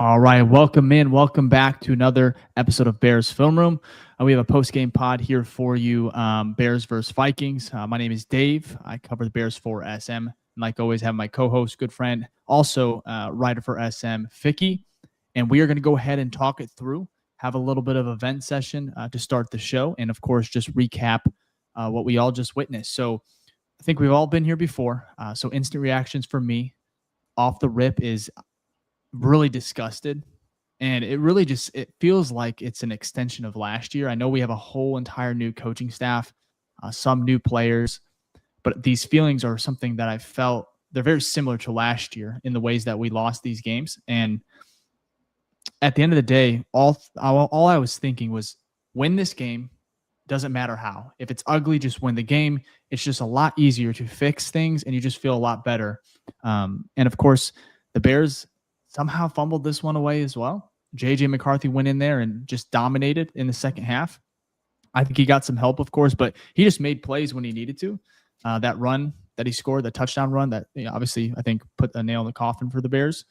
All right, welcome back to another episode of Bears Film Room. We have a post-game pod here for you, Bears versus Vikings. My name is Dave. I cover the Bears for SM. And like always, have my co-host, good friend, also writer for SM, Ficky. And we are going to go ahead and talk it through, have a little bit of event session to start the show, and of course, just recap what we all just witnessed. So I think we've all been here before. So instant reactions for me off the rip is really disgusted, and it feels like it's an extension of last year. I know we have a whole entire new coaching staff, some new players, but these feelings are something that I felt they're very similar to last year in the ways that we lost these games. And at the end of the day, all I was thinking was, win this game. Doesn't matter how. If it's ugly, just win the game. It's just a lot easier to fix things, and you just feel a lot better. And of course, the Bears somehow fumbled this one away as well. McCarthy went in there and just dominated in the second half. I think he got some help, of course, but he just made plays when he needed to. That run that he scored, the touchdown run, that obviously I think put a nail in the coffin for the Bears.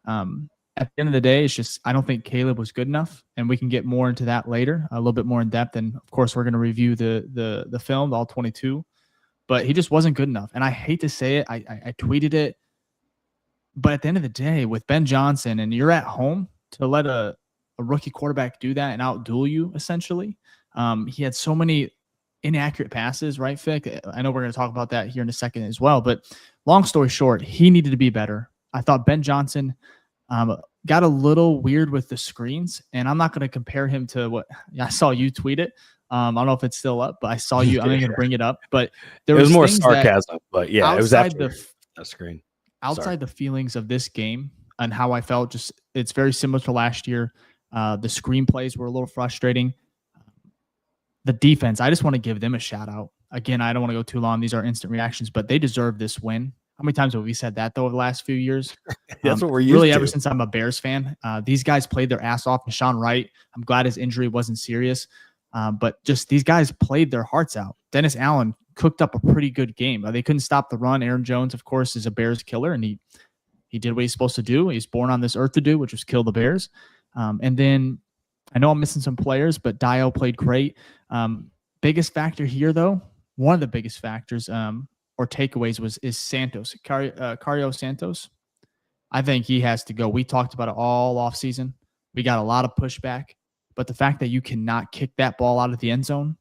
At the end of the day, it's just I don't think Caleb was good enough, and we can get more into that later, a little bit more in depth. And of course, we're going to review the film, all 22. But he just wasn't good enough, and I hate to say it. I tweeted it. But at the end of the day, with Ben Johnson, and you're at home to let a rookie quarterback do that and outduel you, essentially. He had so many inaccurate passes, right, Fick? I know we're going to talk about that here in a second as well. But long story short, he needed to be better. I thought Ben Johnson got a little weird with the screens, and I'm not going to compare him to what I saw you tweet it. I don't know if it's still up, but I saw you. I'm going to bring it up. But there was more sarcasm, but yeah, it was after the screen. Outside the feelings of this game and how I felt, just it's very similar to last year. The screenplays were a little frustrating. The defense, I just want to give them a shout out. Again, I don't want to go too long. These are instant reactions, but they deserve this win. How many times have we said that, though, over the last few years? That's what we're used really to. Ever since I'm a Bears fan. These guys played their ass off. And Sean Wright, I'm glad his injury wasn't serious. But just these guys played their hearts out. Dennis Allen cooked up a pretty good game. They couldn't stop the run. Aaron Jones, of course, is a Bears killer, and he did what he's supposed to do. He's born on this earth to do, which was kill the Bears. And then I know I'm missing some players, but Dio played great. Biggest factor here, though, one of the biggest factors or takeaways is Santos, Cario Santos. I think he has to go. We talked about it all offseason. We got a lot of pushback, but the fact that you cannot kick that ball out of the end zone,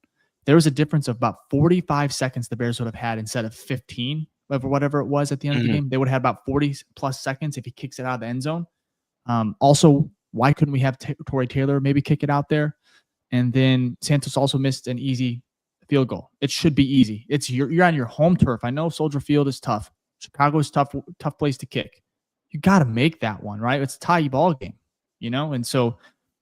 there was a difference of about 45 seconds the Bears would have had instead of 15, or whatever it was at the end of the game. They would have had about 40-plus seconds if he kicks it out of the end zone. Also, why couldn't we have Torrey Taylor maybe kick it out there? And then Santos also missed an easy field goal. It should be easy. You're on your home turf. I know Soldier Field is tough. Chicago is tough place to kick. You got to make that one, right? It's a tie ball game, And so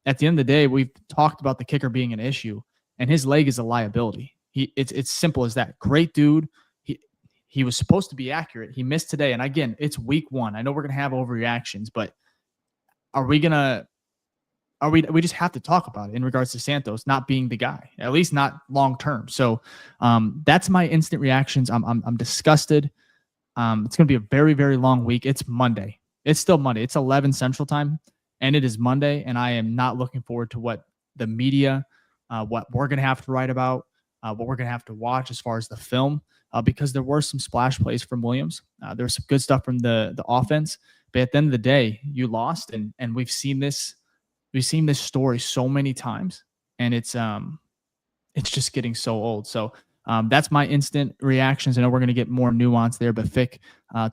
at the end of the day, we've talked about the kicker being an issue. And his leg is a liability. It's simple as that. Great dude. He was supposed to be accurate. He missed today. And again, it's week 1. I know we're gonna have overreactions, but we just have to talk about it in regards to Santos not being the guy, at least not long term. So that's my instant reactions. I'm disgusted. It's gonna be a very, very long week. It's Monday. It's still Monday. It's 11 Central Time, and it is Monday. And I am not looking forward to what the media. What we're going to have to write about, what we're going to have to watch as far as the film, because there were some splash plays from Williams. There was some good stuff from the offense, but at the end of the day, you lost, and we've seen this story so many times, and it's just getting so old. So that's my instant reactions. I know we're going to get more nuance there, but Fick,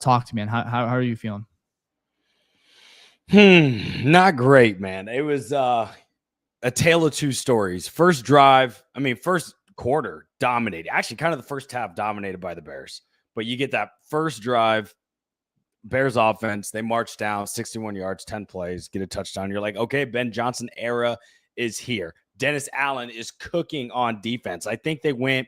talk to me, man. How are you feeling? Not great, man. It was a tale of two stories. First quarter dominated. Actually, kind of the first half dominated by the Bears. But you get that first drive, Bears offense, they march down 61 yards, 10 plays, get a touchdown. You're like, okay, Ben Johnson era is here. Dennis Allen is cooking on defense. I think they went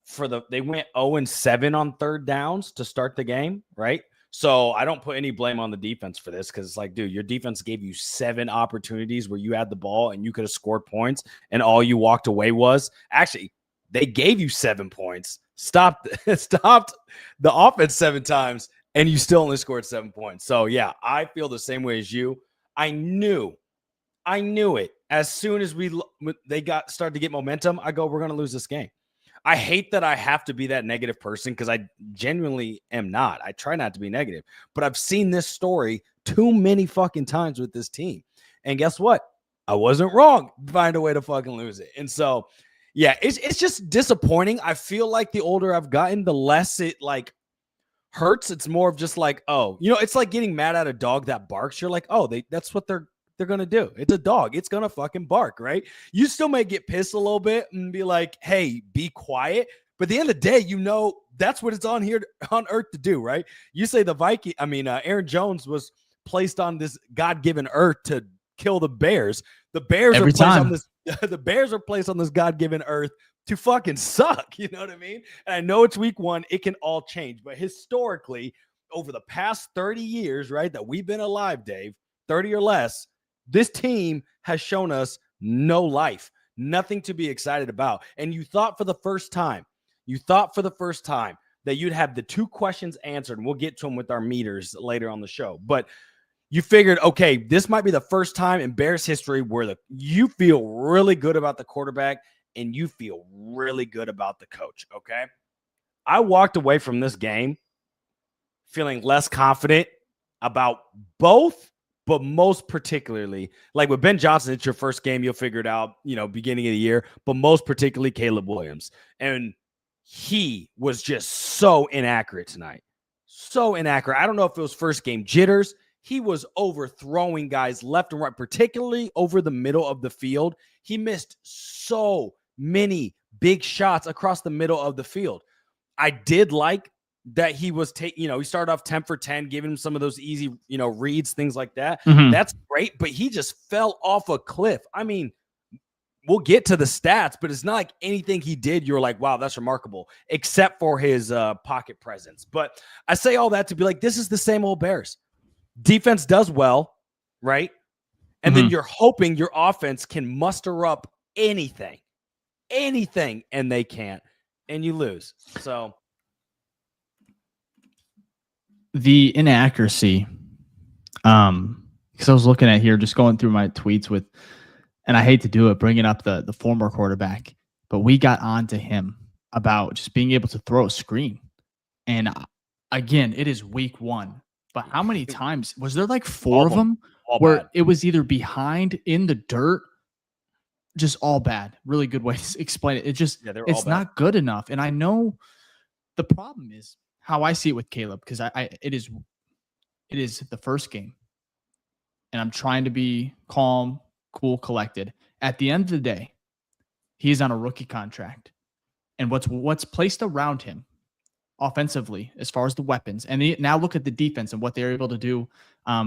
0-7 on third downs to start the game, right? So I don't put any blame on the defense for this, because it's like, dude, your defense gave you 7 opportunities where you had the ball and you could have scored points, and all you walked away was actually they gave you 7 points, stopped the offense 7 times, and you still only scored 7 points. So yeah, I feel the same way as you. I knew it. As soon as they started to get momentum, I go, we're going to lose this game. I hate that I have to be that negative person because I genuinely am not. I try not to be negative, but I've seen this story too many fucking times with this team. And guess what? I wasn't wrong. Find a way to fucking lose it. And so, yeah, it's just disappointing. I feel like the older I've gotten, the less it like hurts. It's more of just like, oh, it's like getting mad at a dog that barks. You're like, oh, that's what they're going to do. It's a dog. It's going to fucking bark, right? You still may get pissed a little bit and be like, hey, be quiet. But at the end of the day, that's what it's on earth to do, right? You say Aaron Jones was placed on this God-given earth to kill the Bears. The Bears the Bears are placed on this God-given earth to fucking suck. You know what I mean? And I know it's week 1. It can all change. But historically, over the past 30 years, right, that we've been alive, Dave, 30 or less, this team has shown us no life, nothing to be excited about. And you thought for the first time that you'd have the 2 questions answered, and we'll get to them with our meters later on the show. But you figured, okay, this might be the first time in Bears history where you feel really good about the quarterback and you feel really good about the coach, okay? I walked away from this game feeling less confident about both, but most particularly, like with Ben Johnson, it's your first game. You'll figure it out, beginning of the year, but most particularly Caleb Williams. And he was just so inaccurate tonight. So inaccurate. I don't know if it was first game jitters. He was overthrowing guys left and right, particularly over the middle of the field. He missed so many big shots across the middle of the field. I did like that he was he started off 10 for 10, giving him some of those easy, reads, things like that. Mm-hmm. That's great, but he just fell off a cliff. I mean, we'll get to the stats, but it's not like anything he did you're like, wow, that's remarkable, except for his pocket presence. But I say all that to be like, this is the same old Bears. Defense does well, right? And then you're hoping your offense can muster up anything, and they can't, and you lose. So the inaccuracy, because I was looking at here, just going through my tweets and I hate to do it, bringing up the former quarterback, but we got on to him about just being able to throw a screen. And again, it is week 1, but how many times was there? Like 4 of them where bad. It was either behind, in the dirt, just all bad. Really good way to explain it. It's not good enough. And I know the problem is how I see it with Caleb, because it is the first game, and I'm trying to be calm, cool, collected. At the end of the day, he's on a rookie contract, and what's placed around him offensively as far as the weapons, and now look at the defense and what they're able to do.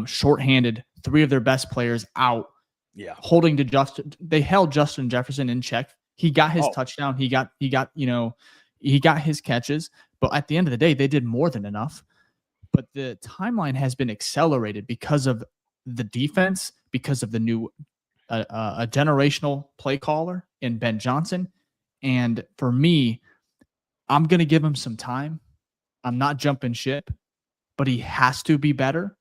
Shorthanded 3 of their best players out. Yeah, holding to Justin. They held Justin Jefferson in check. He got his touchdown. He got his catches. But at the end of the day, they did more than enough. But the timeline has been accelerated because of the defense, because of the new a generational play caller in Ben Johnson. And for me, I'm going to give him some time. I'm not jumping ship, but he has to be better.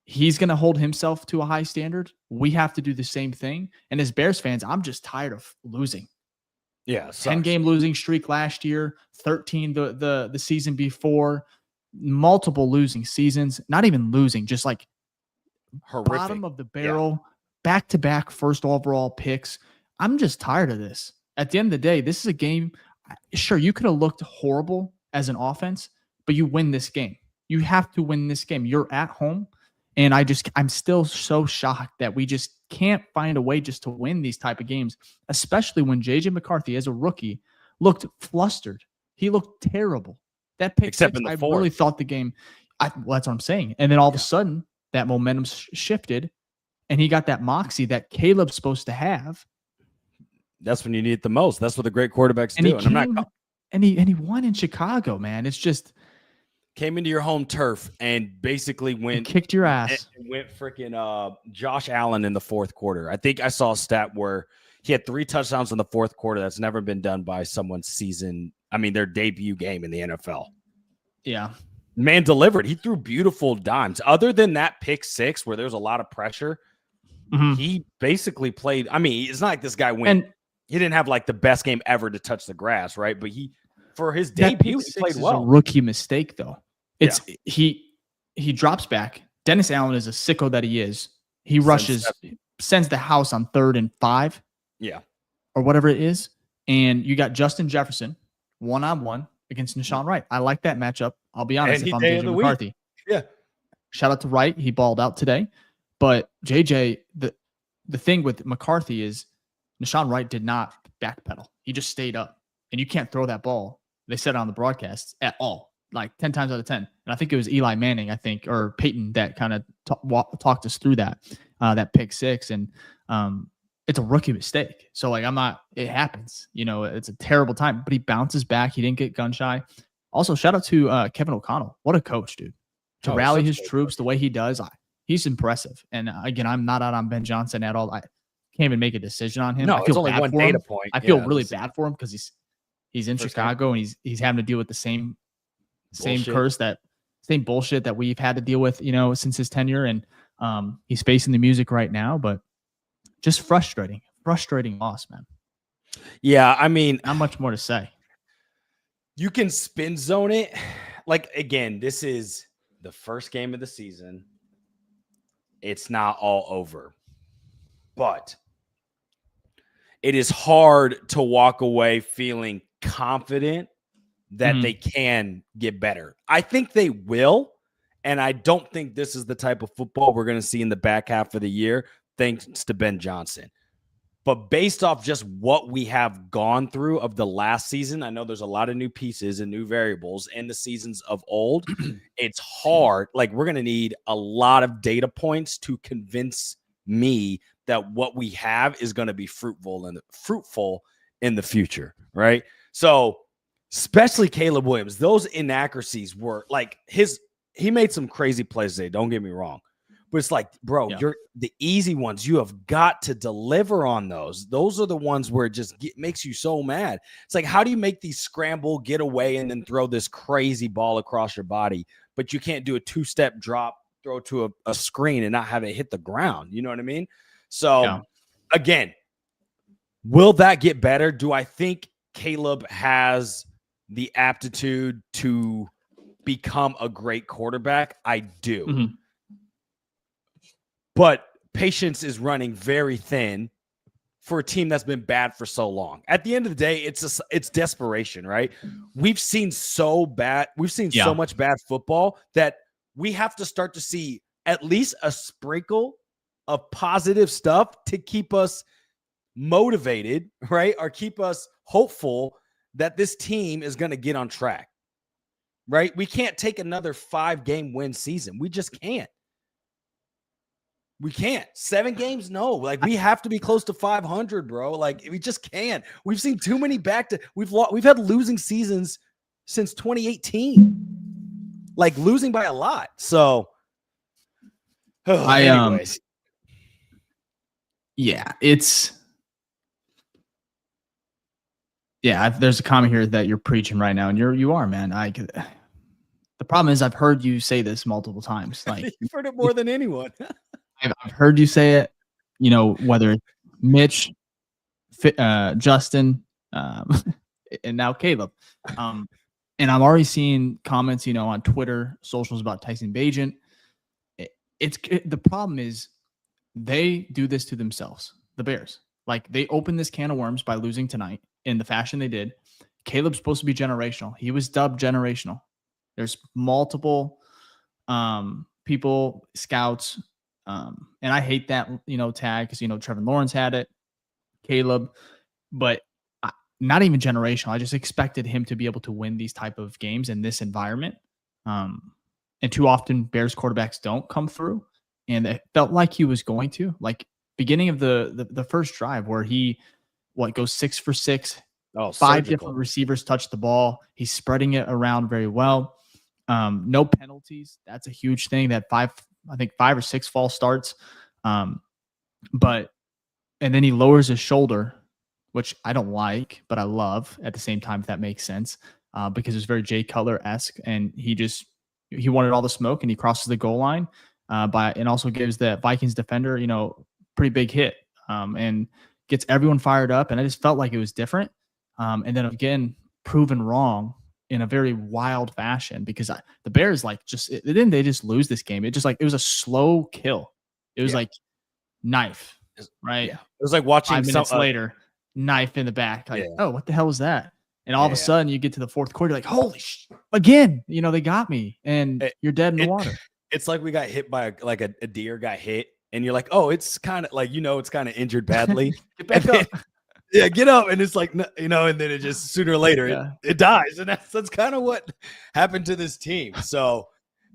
He's going to hold himself to a high standard. We have to do the same thing. And as Bears fans, I'm just tired of losing. Yeah, 10-game losing streak last year, 13 the season before, multiple losing seasons, not even losing, just like horrific. Bottom of the barrel, back-to-back first overall picks. I'm just tired of this. At the end of the day, this is a game. Sure, you could have looked horrible as an offense, but you win this game. You have to win this game. You're at home. And I'm still so shocked that we just can't find a way just to win these type of games, especially when J.J. McCarthy, as a rookie, looked flustered. He looked terrible. That pick Except six, in the I fourth. really thought the game, that's what I'm saying. And then all of a sudden, that momentum shifted, and he got that moxie that Caleb's supposed to have. That's when you need it the most. That's what the great quarterbacks do. And he won in Chicago, man. It's just came into your home turf and basically kicked your ass. And went freaking Josh Allen in the fourth quarter. I think I saw a stat where he had 3 touchdowns in the fourth quarter. That's never been done by someone's their debut game in the NFL. Yeah. Man delivered. He threw beautiful dimes. Other than that pick 6 where there's a lot of pressure, He basically played. I mean, it's not like this guy went. And he didn't have like the best game ever to touch the grass, right? But for his that debut, pick he played six well. is a rookie mistake, though. It's he drops back. Dennis Allen is a sicko that he is. He sends the house on 3rd and 5. Yeah. Or whatever it is. And you got Justin Jefferson 1-on-1 against Nashawn Wright. I like that matchup. I'll be honest, if I'm JJ McCarthy. Yeah. Shout out to Wright. He balled out today. But JJ, the thing with McCarthy is Nashawn Wright did not backpedal. He just stayed up. And you can't throw that ball, they said on the broadcast, at all. Like 10 times out of 10. And I think it was Eli Manning, or Peyton, that kind of talked us through that pick six. And it's a rookie mistake. So like, it happens, it's a terrible time, but he bounces back. He didn't get gun shy. Also, shout out to Kevin O'Connell. What a coach, dude. To rally his troops the way he does, he's impressive. And again, I'm not out on Ben Johnson at all. I can't even make a decision on him. No, I feel only one data point. I feel really bad for him because he's in Chicago and he's having to deal with the same bullshit that we've had to deal with, since his tenure. And he's facing the music right now, but just frustrating loss, man. Yeah, I mean, not much more to say. You can spin zone it. Like, again, this is the first game of the season. It's not all over. But it is hard to walk away feeling confident that they can get better. I think they will, and I don't think this is the type of football we're going to see in the back half of the year, thanks to Ben Johnson. But based off just what we have gone through of the last season, I know there's a lot of new pieces and new variables in the seasons of old. It's hard. Like, we're going to need a lot of data points to convince me that what we have is going to be fruitful in the future, right? So, especially Caleb Williams, those inaccuracies were like he made some crazy plays today. Don't get me wrong. But it's like, bro, you're the easy ones. You have got to deliver on those. Those are the ones where it just makes you so mad. It's like, how do you make these scramble, get away, and then throw this crazy ball across your body, but you can't do a 2-step drop, throw to a screen and not have it hit the ground? You know what I mean? So, again, will that get better? Do I think Caleb has the aptitude to become a great quarterback? I do. Mm-hmm. But patience is running very thin for a team that's been bad for so long. At the end of the day, it's desperation, right? We've seen so much bad football that we have to start to see at least a sprinkle of positive stuff to keep us motivated, right? Or keep us hopeful that this team is going to get on track, right? We can't take another 5-game win season. We just can't. We can't. 7 games, no. Like, we have to be close to 500, bro. Like, we just can't. We've seen too many we've had losing seasons since 2018. Like, losing by a lot. So, anyways. There's a comment here that you're preaching right now, and you are, man. The problem is I've heard you say this multiple times. Like, you've heard it more than anyone. I've heard you say it, whether it's Mitch, Justin, and now Caleb. And I'm already seeing comments, on Twitter, socials about Tyson Bagent. The problem is they do this to themselves, the Bears. Like, they opened this can of worms by losing tonight in the fashion they did. Caleb's supposed to be generational. He was dubbed generational. There's multiple people, scouts, and I hate that, tag because, Trevor Lawrence had it, Caleb, but not even generational. I just expected him to be able to win these type of games in this environment. And too often Bears quarterbacks don't come through, and it felt like he was going to. Like, beginning of the first drive where he goes 6 for 6, 5 different receivers touch the ball. He's spreading it around very well. No penalties. That's a huge thing. That 5 or 6 false starts. And then he lowers his shoulder, which I don't like, but I love at the same time, if that makes sense, because it's very Jay Cutler-esque, and he wanted all the smoke, and he crosses the goal line and also gives the Vikings defender, pretty big hit, and gets everyone fired up. And I just felt like it was different. And then again, proven wrong in a very wild fashion, because the Bears didn't they just lose this game? It was a slow kill. It was like knife, right? Yeah. It was like watching 5 minutes later, knife in the back. Like, oh, what the hell was that? And all of a sudden you get to the fourth quarter, like, holy again, they got me, and you're dead in the water. It's like we got hit by a deer got hit, and you're like, oh, it's kind of like, it's kind of injured badly. Get back up. Yeah, get up. And it's like, and then it just sooner or later it dies. And that's kind of what happened to this team. So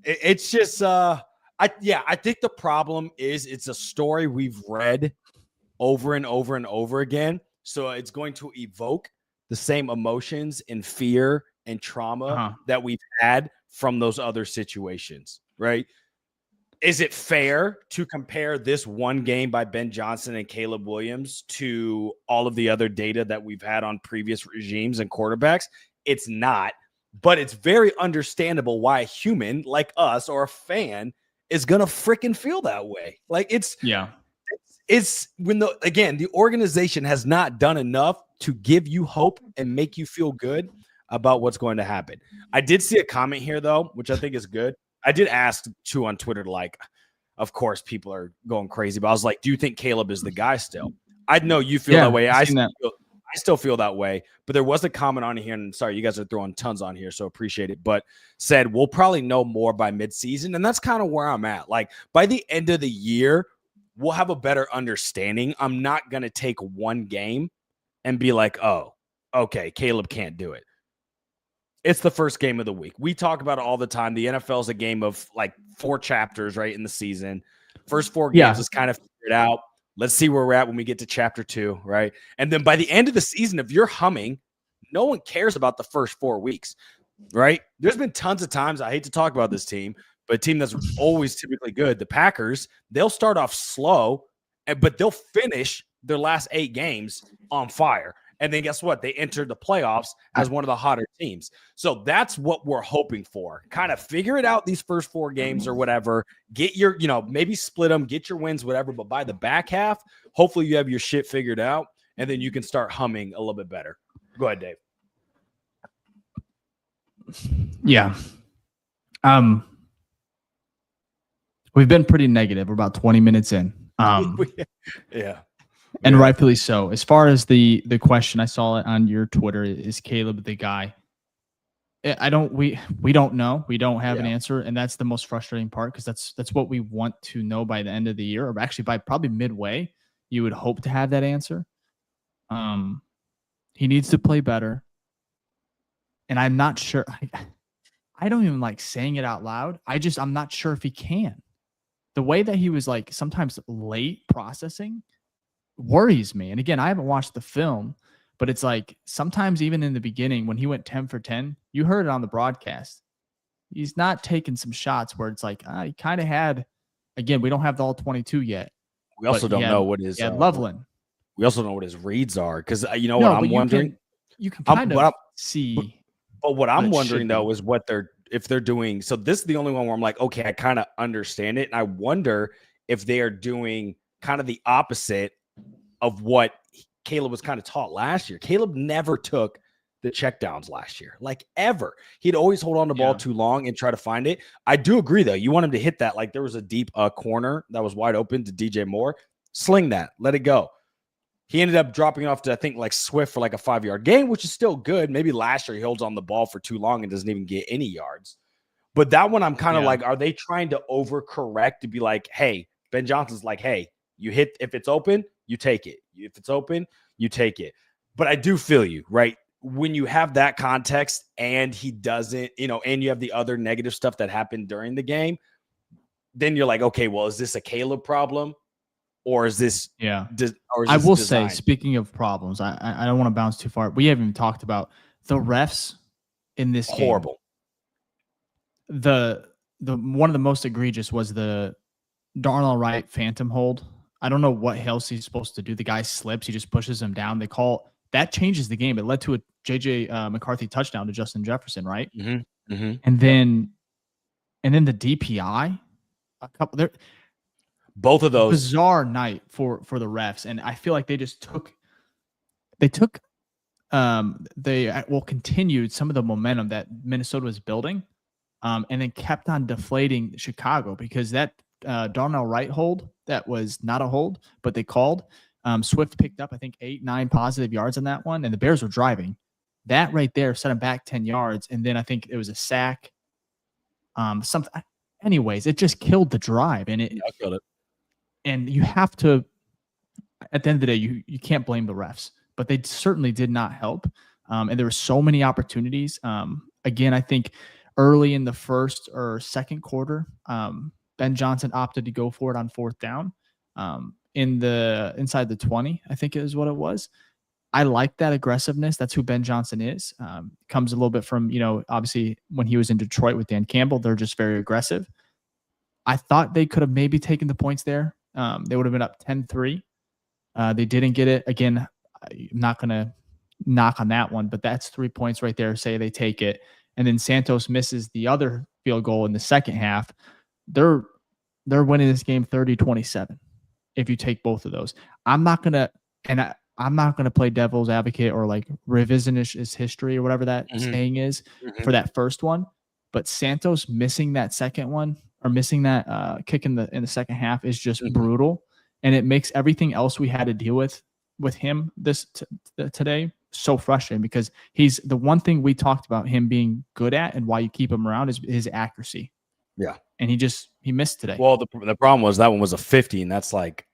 it's just I think the problem is it's a story we've read over and over and over again. So it's going to evoke the same emotions and fear and trauma that we've had from those other situations, right? Is it fair to compare this one game by Ben Johnson and Caleb Williams to all of the other data that we've had on previous regimes and quarterbacks? It's not, but it's very understandable why a human like us or a fan is going to freaking feel that way. Like it's when the organization has not done enough to give you hope and make you feel good about what's going to happen. I did see a comment here though, which I think is good. I did ask too on Twitter, of course, people are going crazy, but I was like, do you think Caleb is the guy still? I know you feel that way. I still feel that way, but there was a comment on here, and sorry, you guys are throwing tons on here, so appreciate it, but said, we'll probably know more by midseason, and that's kind of where I'm at. Like, by the end of the year, we'll have a better understanding. I'm not going to take one game and be like, oh, okay, Caleb can't do it. It's the first game of the week. We talk about it all the time. The NFL is a game of 4 chapters, right, in the season. First 4 games is kind of figured out. Let's see where we're at when we get to chapter 2, right? And then by the end of the season, if you're humming, no one cares about the first 4 weeks, right? There's been tons of times, I hate to talk about this team, but a team that's always typically good, the Packers, they'll start off slow, but they'll finish their last 8 games on fire. And then guess what? They entered the playoffs as one of the hotter teams. So that's what we're hoping for. Kind of figure it out these first 4 games or whatever. Get your, maybe split them, get your wins, whatever. But by the back half, hopefully you have your shit figured out, and then you can start humming a little bit better. Go ahead, Dave. Yeah. We've been pretty negative. We're about 20 minutes in. Yeah. And rightfully so. As far as the question, I saw it on your Twitter, is Caleb the guy? We don't know. We don't have an answer, and that's the most frustrating part, because that's what we want to know by the end of the year, or actually by probably midway. You would hope to have that answer. He needs to play better, and I'm not sure. I don't even like saying it out loud. I'm not sure if he can. The way that he was sometimes late processing worries me. And again, I haven't watched the film, but it's sometimes even in the beginning when he went 10 for 10, you heard it on the broadcast. He's not taking some shots where it's he kind of had, again, we don't have the all 22 yet. We also don't know what his Loveland. We also don't know what his reads are, because what I'm wondering. You can kind of see. But what I'm wondering though is if they're doing. So this is the only one where I'm like, okay, I kind of understand it, and I wonder if they are doing kind of the opposite of what Caleb was kind of taught last year. Caleb never took the checkdowns last year, ever. He'd always hold on to the ball too long and try to find it. I do agree, though. You want him to hit that. There was a deep corner that was wide open to DJ Moore. Sling that. Let it go. He ended up dropping off to, I think, Swift for a 5-yard gain, which is still good. Maybe last year he holds on the ball for too long and doesn't even get any yards. But that one I'm kind of are they trying to overcorrect to be hey, Ben Johnson's hey, you hit, if it's open, you take it. If it's open, you take it. But I do feel you, right? When you have that context and he doesn't, and you have the other negative stuff that happened during the game, then you're okay, well, is this a Caleb problem? Or is this I will say, speaking of problems, I don't want to bounce too far. We haven't even talked about the refs in this game. Horrible. The one of the most egregious was the Darnell Wright phantom hold. I don't know what else he's supposed to do. The guy slips. He just pushes him down. That changes the game. It led to a JJ McCarthy touchdown to Justin Jefferson, right? Mm-hmm. Mm-hmm. And then the DPI, a couple there. Both of those. Bizarre night for the refs, and I feel like they continued some of the momentum that Minnesota was building, and then kept on deflating Chicago, because that Darnell Wright hold, that was not a hold, but they called. Swift picked up, I think, 8-9 positive yards on that one, and the Bears were driving. That right there set them back 10 yards, and then I think it was a sack. Anyways, it just killed the drive, and I killed it. And you have to, at the end of the day, you can't blame the refs, but they certainly did not help. And there were so many opportunities. Again, I think early in the first or second quarter, Ben Johnson opted to go for it on 4th down, inside the 20, I think is what it was. I like that aggressiveness. That's who Ben Johnson is. Comes a little bit from, obviously when he was in Detroit with Dan Campbell, they're just very aggressive. I thought they could have maybe taken the points there. They would have been up 10-3. They didn't get it. Again, I'm not going to knock on that one, but that's 3 points right there. Say they take it. And then Santos misses the other field goal in the second half. They're winning this game 30-27 if you take both of those. I'm not going to play devil's advocate or like revisionist history or whatever that saying is for that first one. But Santos missing that second one, or missing that kick in the second half, is just brutal. And it makes everything else we had to deal with him today so frustrating, because he's the one thing we talked about him being good at, and why you keep him around is his accuracy. Yeah. And he missed today. Well, the problem was that one was a 50, and that's like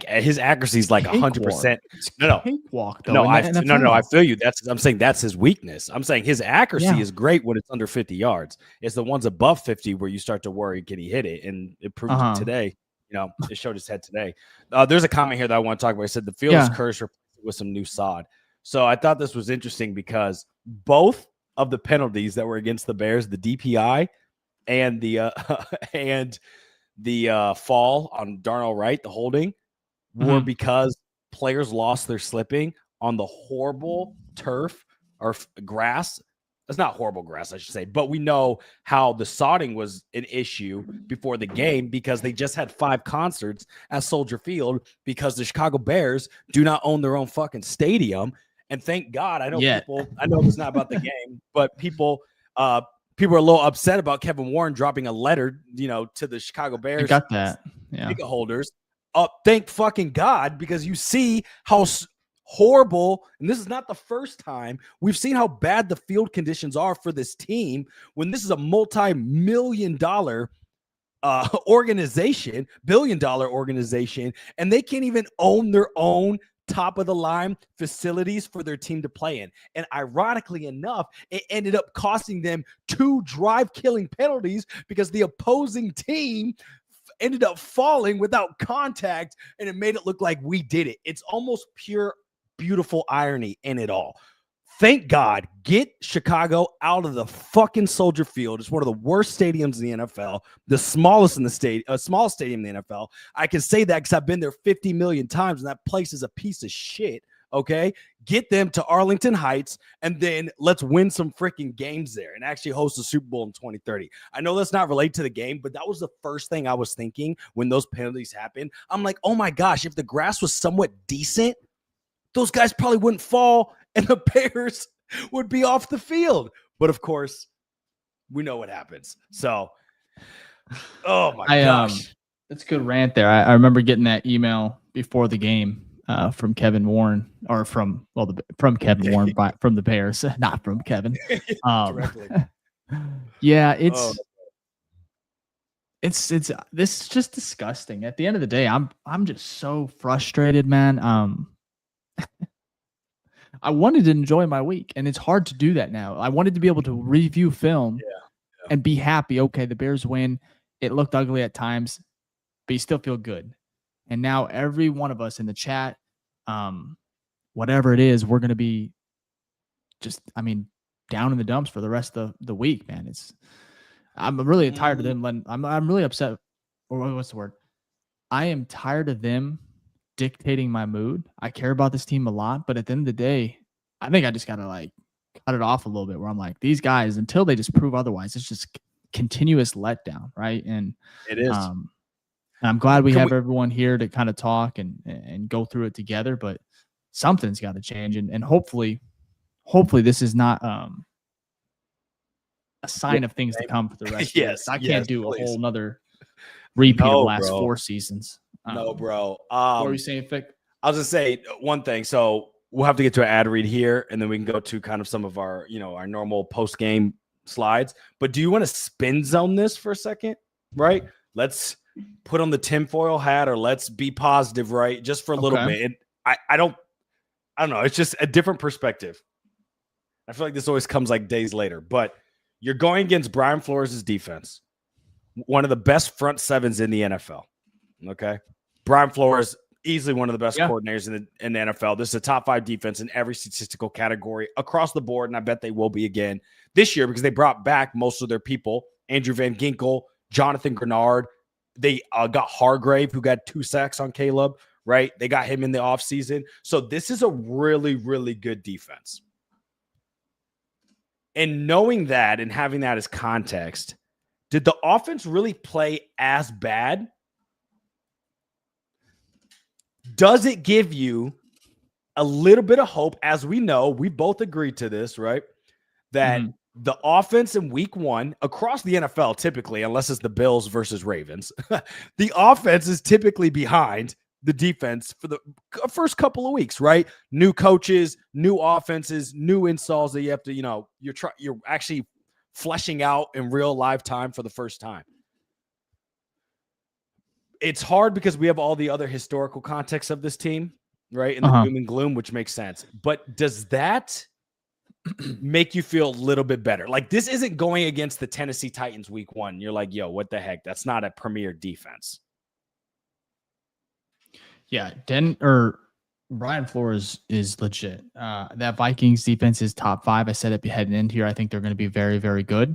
his accuracy is like 100%. No, cakewalk though. No, I feel you. I'm saying that's his weakness. I'm saying his accuracy is great when it's under 50 yards. It's the ones above 50 where you start to worry, can he hit it? And it proved it today. It showed his head today. There's a comment here that I want to talk about. I said the field is cursed with some new sod. So I thought this was interesting, because both of the penalties that were against the Bears, the DPI and the fall on Darnell Wright, the holding, were because players lost their slipping on the horrible turf or grass. It's not horrible grass, I should say, but we know how the sodding was an issue before the game, because they just had 5 concerts at Soldier Field, because the Chicago Bears do not own their own fucking stadium. And thank God, I know it's not about the game, but people are a little upset about Kevin Warren dropping a letter, to the Chicago Bears. I got that. Ticket holders. Thank fucking God, because you see how horrible, and this is not the first time we've seen how bad the field conditions are for this team, when this is a multi-million-dollar organization, billion-dollar organization, and they can't even own their own top of the line facilities for their team to play in. And ironically enough, it ended up costing them 2 drive-killing penalties, because the opposing team ended up falling without contact, and it made it look like we did it. It's almost pure, beautiful irony in it all. Thank God, get Chicago out of the fucking Soldier Field. It's one of the worst stadiums in the NFL, the smallest in the state, small stadium in the NFL. I can say that because I've been there 50 million times, and that place is a piece of shit. Okay, get them to Arlington Heights, and then let's win some freaking games there and actually host the Super Bowl in 2030. I know that's not related to the game, but that was the first thing I was thinking when those penalties happened. I'm like, oh my gosh, if the grass was somewhat decent, those guys probably wouldn't fall, and the Bears would be off the field. But of course, we know what happens. So, oh my gosh. That's a good rant there. I remember getting that email before the game from Kevin Warren, or from Kevin Warren, from the Bears, not from Kevin. Yeah, it's this is just disgusting. At the end of the day, I'm just so frustrated, man. I wanted to enjoy my week, and it's hard to do that now. I wanted to be able to review film and be happy. Okay, the Bears win. It looked ugly at times, but you still feel good. And now every one of us in the chat, whatever it is, we're going to be just, down in the dumps for the rest of the week, man. I'm really tired of them. I'm really upset. Or what's the word? I am tired of them dictating my mood. I care about this team a lot, but at the end of the day, I think I just got to cut it off a little bit, where I'm like, these guys, until they just prove otherwise, it's just continuous letdown, right? And it is. And I'm glad we have everyone here to kind of talk and go through it together, but something's got to change. And hopefully this is not a sign of things to come for the rest of the year. I can't do a whole nother repeat of the last 4 seasons. No, bro. What were you saying, Fick? I was going to say one thing. So we'll have to get to an ad read here, and then we can go to kind of some of our, our normal post-game slides. But do you want to spin zone this for a second, right? Let's put on the tinfoil hat, or let's be positive, right? Just for a little bit. I don't know. It's just a different perspective. I feel like this always comes like days later, but you're going against Brian Flores' defense, one of the best front sevens in the NFL. Okay. Brian Flores, easily one of the best coordinators in the NFL. This is a top 5 defense in every statistical category across the board. And I bet they will be again this year because they brought back most of their people. Andrew Van Ginkel, Jonathan Grenard. They got Hargrave, who got 2 sacks on Caleb, right? They got him in the offseason. So this is a really, really good defense. And knowing that and having that as context, did the offense really play as bad? Does it give you a little bit of hope? As we know, we both agreed to this, right? That the offense in week 1 across the NFL, typically, unless it's the Bills versus Ravens, the offense is typically behind the defense for the first couple of weeks, right? New coaches, new offenses, new installs that you have to, you're actually fleshing out in real live time for the first time. It's hard because we have all the other historical context of this team, right? And the doom and gloom, which makes sense. But does that make you feel a little bit better? Like, this isn't going against the Tennessee Titans week 1. You're like, yo, what the heck? That's not a premier defense. Yeah, Brian Flores is legit. That Vikings defense is top 5. I said it heading in here. I think they're going to be very, very good.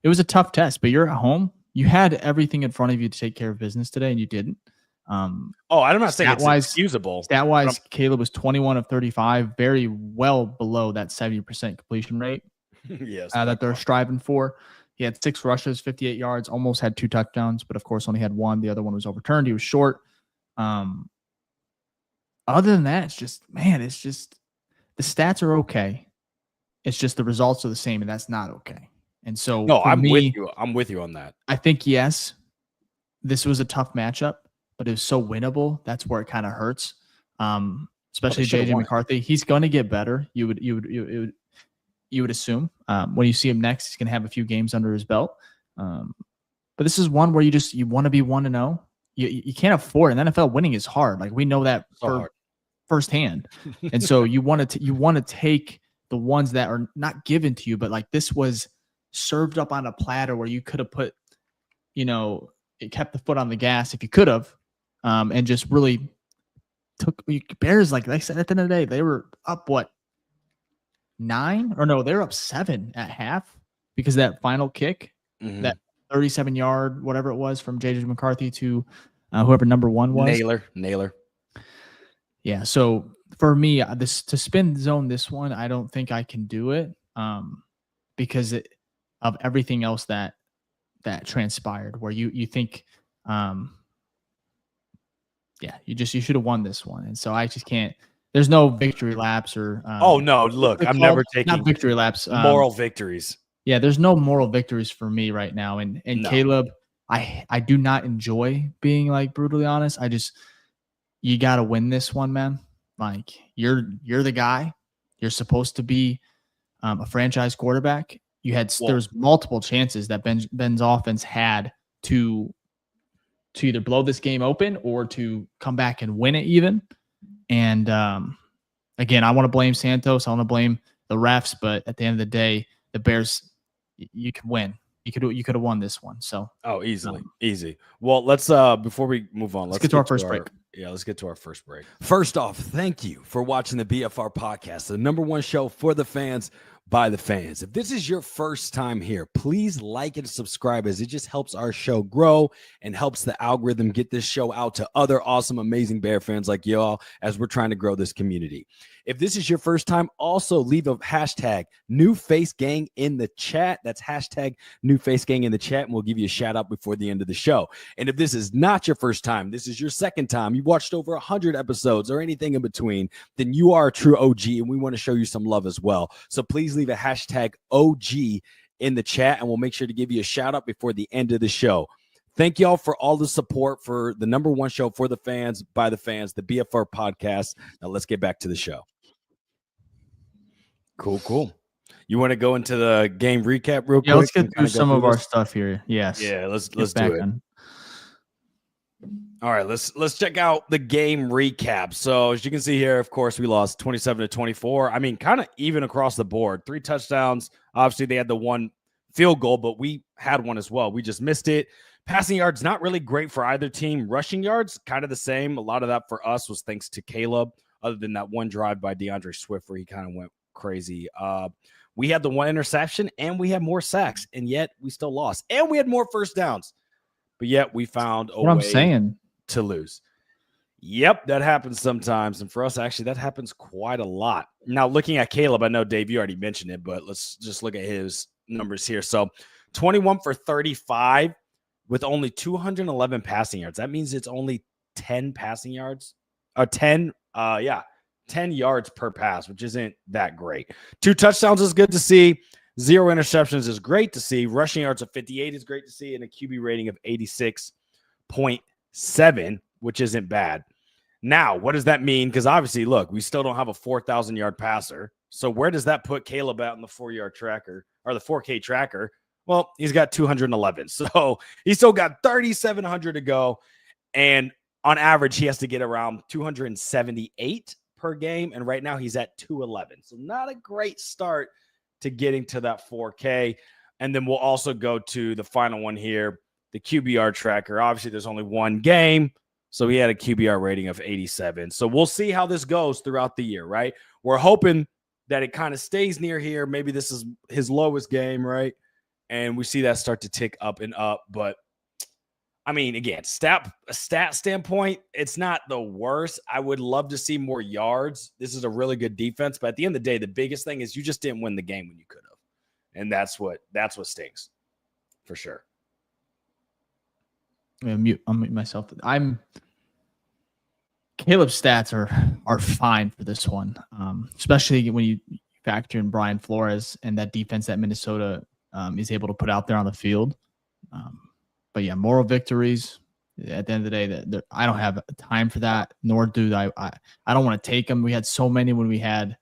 It was a tough test, but you're at home. You had everything in front of you to take care of business today, and you didn't. I'm not saying it's excusable. Stat-wise, Caleb was 21 of 35, very well below that 70% completion rate that they're striving for. He had 6 rushes, 58 yards, almost had 2 touchdowns, but of course only had 1. The other one was overturned. He was short. Other than that, it's just the stats are okay. It's just the results are the same, and that's not okay. And so with you. I'm with you on that. I think, yes, this was a tough matchup, but it was so winnable. That's where it kind of hurts. Especially JJ McCarthy. He's going to get better. You would assume. When you see him next, he's going to have a few games under his belt. But this is one where you want to be 1-0. You can't afford. In the NFL, winning is hard. Like, we know that firsthand. And so you want to take the ones that are not given to you, but like this was served up on a platter where you could have put, it kept the foot on the gas if you could have, and just really took Bears. Like I said, at the end of the day, they were up 9 or no, they were up 7 at half because of that final kick, that 37-yard, whatever it was, from JJ McCarthy to whoever number 1 was. Naylor. Yeah. So for me, to spin zone this one, I don't think I can do it because of everything else that transpired. Where you think, you should have won this one, and so I just can't. There's no victory laps or. Look, I'm never taking not victory laps. Moral victories. Yeah, there's no moral victories for me right now, and No. Caleb, I do not enjoy being like brutally honest. You got to win this one, man. Like you're the guy. You're supposed to be a franchise quarterback. There's multiple chances that Ben's offense had to either blow this game open or to come back and win it even. And again, I want to blame Santos. I want to blame the refs, but at the end of the day, the Bears, you can win. You could have won this one. So easy. Well, let's before we move on, let's get to our first break. Yeah, let's get to our first break. First off, thank you for watching the BFR podcast, the #1 show for the fans by the fans. If this is your first time here, please like and subscribe, as it just helps our show grow and helps the algorithm get this show out to other awesome, amazing Bear fans like y'all as we're trying to grow this community. If this is your first time, also leave a hashtag New Face Gang in the chat. That's hashtag New Face Gang in the chat, and we'll give you a shout out before the end of the show. And if this is not your first time, this is your second time, you've watched over 100 episodes or anything in between, then you are a true OG, and we want to show you some love as well. So please leave a hashtag OG in the chat, and we'll make sure to give you a shout out before the end of the show. Thank y'all for all the support for the number one show for the fans, by the fans, the BFR podcast. Now let's get back to the show. Cool. You want to go into the game recap real quick? Yeah, let's get through some of our stuff here. Yes. Yeah, let's do it. All right, let's check out the game recap. So as you can see here, of course, we lost 27-24. I mean, kind of even across the board. 3 touchdowns. Obviously, they had the 1 field goal, but we had one as well. We just missed it. Passing yards, not really great for either team. Rushing yards, kind of the same. A lot of that for us was thanks to Caleb, other than that one drive by DeAndre Swift where he kind of went crazy. We had the 1 interception, and we had more sacks, and yet we still lost. And we had more first downs, but yet we found a way to lose. Yep, that happens sometimes. And for us, actually, that happens quite a lot. Now, looking at Caleb, I know, Dave, you already mentioned it, but let's just look at his numbers here. So 21 for 35. With only 211 passing yards. That means it's only 10 passing yards. 10 yards per pass, which isn't that great. 2 touchdowns is good to see. 0 interceptions is great to see. Rushing yards of 58 is great to see. And a QB rating of 86.7, which isn't bad. Now, what does that mean? Because obviously, look, we still don't have a 4,000-yard passer. So where does that put Caleb out in the 4-yard tracker or the 4K tracker? Well, he's got 211. So he's still got 3,700 to go. And on average, he has to get around 278 per game. And right now he's at 211. So not a great start to getting to that 4K. And then we'll also go to the final one here, the QBR tracker. Obviously, there's only 1 game. So he had a QBR rating of 87. So we'll see how this goes throughout the year, right? We're hoping that it kind of stays near here. Maybe this is his lowest game, right? And we see that start to tick up and up. But, I mean, again, stat standpoint, it's not the worst. I would love to see more yards. This is a really good defense. But at the end of the day, the biggest thing is you just didn't win the game when you could have. And that's what stings for sure. I'll mute myself. Caleb's stats are fine for this one, especially when you factor in Brian Flores and that defense that Minnesota is able to put out there on the field. But yeah, moral victories. At the end of the day, I don't have time for that, nor do I don't want to take them. We had so many when we had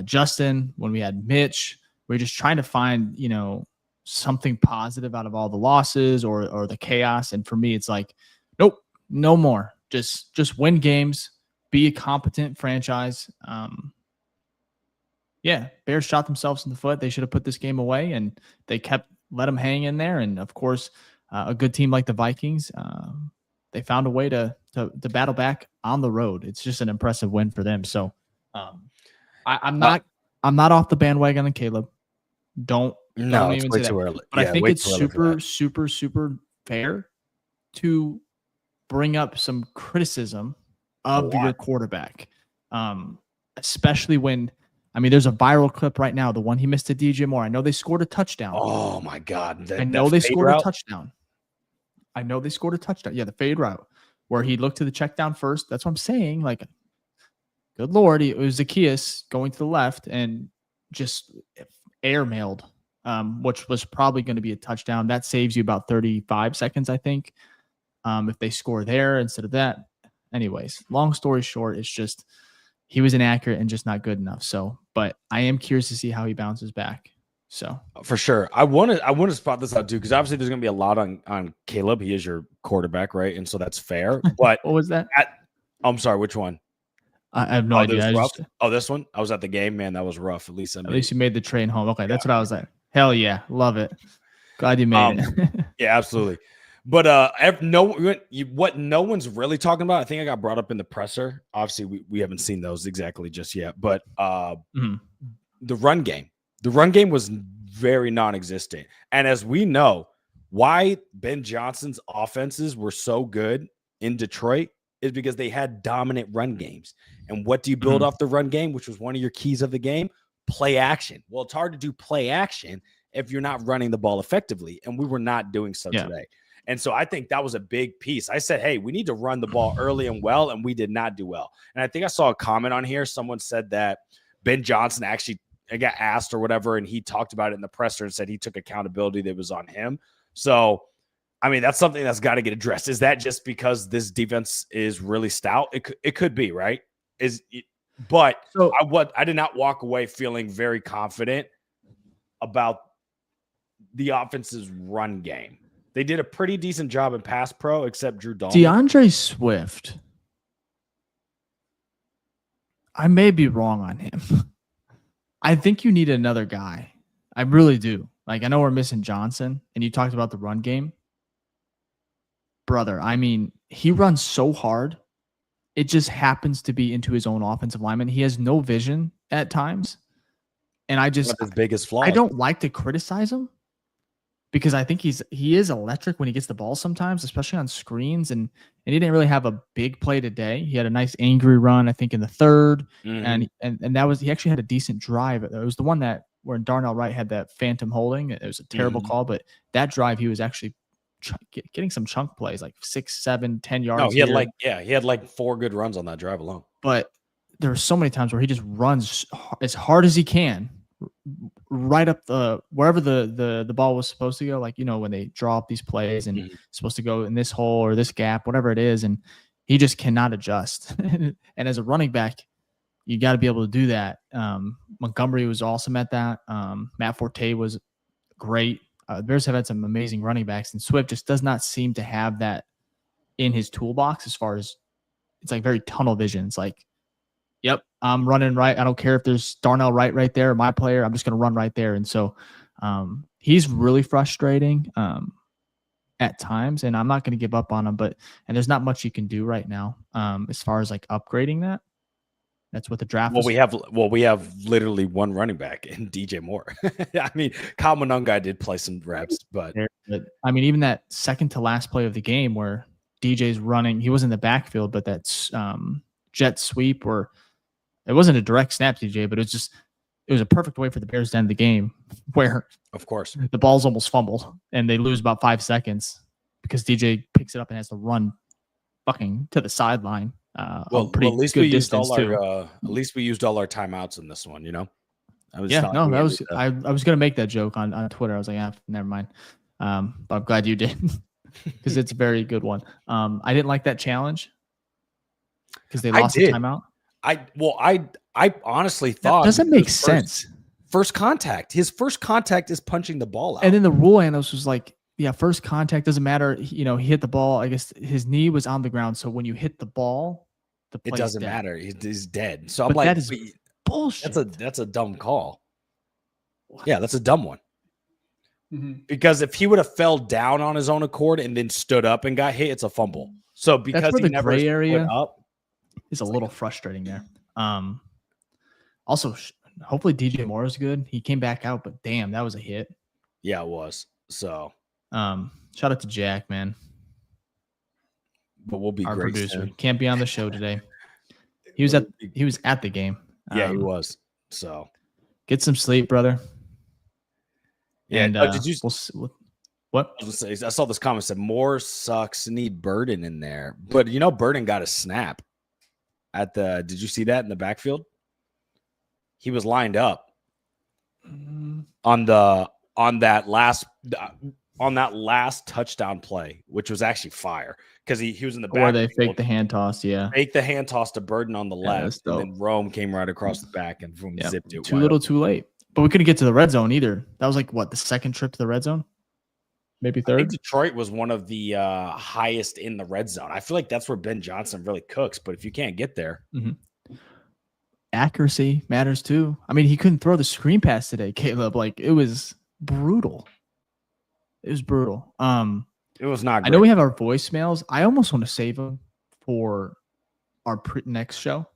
Justin, when we had Mitch. We're just trying to find, something positive out of all the losses or the chaos. And for me, it's like, nope, no more. Just win games, be a competent franchise. Bears shot themselves in the foot. They should have put this game away, and they let them hang in there. And of course, a good team like the Vikings, they found a way to battle back on the road. It's just an impressive win for them. So I'm not off the bandwagon on Caleb. Don't even say that. Too early. But I think it's super fair to bring up some criticism of your quarterback, especially when. I mean, there's a viral clip right now, the one he missed to DJ Moore. I know they scored a touchdown. Oh, my God. I know they scored a touchdown. Yeah, the fade route where he looked to the check down first. That's what I'm saying. Like, good Lord, it was Zacchaeus going to the left and just airmailed, which was probably going to be a touchdown. That saves you about 35 seconds, I think, if they score there instead of that. Anyways, long story short, it's just he was inaccurate and just not good enough. So, but I am curious to see how he bounces back. So for sure, I want to spot this out too, because obviously there's going to be a lot on Caleb. He is your quarterback, right? And so that's fair. But what was that? I'm sorry, which one? I have no idea. This one. I was at the game, man. That was rough. At least you made the train home. Okay, that's what I was like. Hell yeah, love it. Glad you made it. Yeah, absolutely. But what no one's really talking about, I think I got brought up in the presser. Obviously, we haven't seen those exactly just yet. But the run game. The run game was very non-existent. And as we know, why Ben Johnson's offenses were so good in Detroit is because they had dominant run games. And what do you build off the run game, which was one of your keys of the game? Play action. Well, it's hard to do play action if you're not running the ball effectively. And we were not doing so today. And so I think that was a big piece. I said, hey, we need to run the ball early and well, and we did not do well. And I think I saw a comment on here. Someone said that Ben Johnson actually got asked or whatever, and he talked about it in the presser and said he took accountability that was on him. So I mean, that's something that's got to get addressed. Is that just because this defense is really stout? It could be, right? But I did not walk away feeling very confident about the offense's run game. They did a pretty decent job in pass pro, except Drew Dalton. DeAndre Swift. I may be wrong on him. I think you need another guy. I really do. Like, I know we're missing Johnson, and you talked about the run game. Brother, I mean, he runs so hard. It just happens to be into his own offensive lineman. He has no vision at times. And I just, his biggest flaw. I don't like to criticize him because I think he is electric when he gets the ball sometimes, especially on screens. And he didn't really have a big play today. He had a nice angry run, I think, in the third. And that was, he actually had a decent drive. It was the one that where Darnell Wright had that phantom holding. It was a terrible call, but that drive, he was actually getting some chunk plays, like 6, 7, 10 yards. No, he had like 4 good runs on that drive alone. But there are so many times where he just runs as hard as he can, right up wherever the ball was supposed to go. Like, you know, when they draw up these plays and it's supposed to go in this hole or this gap, whatever it is, and he just cannot adjust. And as a running back, you got to be able to do that. Montgomery was awesome at that. Matt Forte was great. The Bears have had some amazing running backs, and Swift just does not seem to have that in his toolbox as far as it's like very tunnel vision. It's like, yep, I'm running right. I don't care if there's Darnell Wright right there, my player. I'm just going to run right there. And so he's really frustrating at times, and I'm not going to give up on him. And there's not much you can do right now as far as like upgrading that. That's what the draft. We have literally one running back in DJ Moore. I mean, Kyle Monungai did play some reps, but I mean, even that second to last play of the game where DJ's running, he was in the backfield, but that's jet sweep, or it wasn't a direct snap to DJ, but it was a perfect way for the Bears to end the game, where of course the ball's almost fumbled and they lose about 5 seconds because DJ picks it up and has to run fucking to the sideline. At least we used all our timeouts in this one, you know. I was gonna make that joke on Twitter. I was like, never mind. But I'm glad you did because it's a very good one. I didn't like that challenge because they lost the timeout. I honestly thought that doesn't make sense. First contact. His first contact is punching the ball out. And then the rule analyst was like, yeah, first contact doesn't matter. You know, he hit the ball. I guess his knee was on the ground. So when you hit the ball, it doesn't dead. Matter. He's dead. So I'm like, that is bullshit. That's a dumb call. Yeah, that's a dumb one. Mm-hmm. Because if he would have fell down on his own accord and then stood up and got hit, it's a fumble. So because that's where he the never gray area up, is a little frustrating there. Also, hopefully DJ Moore is good. He came back out, but damn, that was a hit. Yeah, it was. So shout out to Jack, man. But we'll be our great producer. Soon. Can't be on the show today. He was at the game. Yeah, he was. So get some sleep, brother. Yeah. And did you? What? I saw this comment said Moore sucks. Need Burden in there, but you know Burden got a snap at the. Did you see that in the backfield? He was lined up on that last touchdown play, which was actually fire because he was in the back. Where they faked the hand toss, faked the hand toss to Burden on the left, and then Rome came right across the back and boom, zipped it. Too little, too late. But we couldn't get to the red zone either. That was like what, the second trip to the red zone? Maybe third. I think Detroit was one of the highest in the red zone. I feel like that's where Ben Johnson really cooks. But if you can't get there, accuracy matters too. I mean, he couldn't throw the screen pass today, Caleb. Like it was brutal. It was brutal. It was not great. I know we have our voicemails. I almost want to save them for our next show.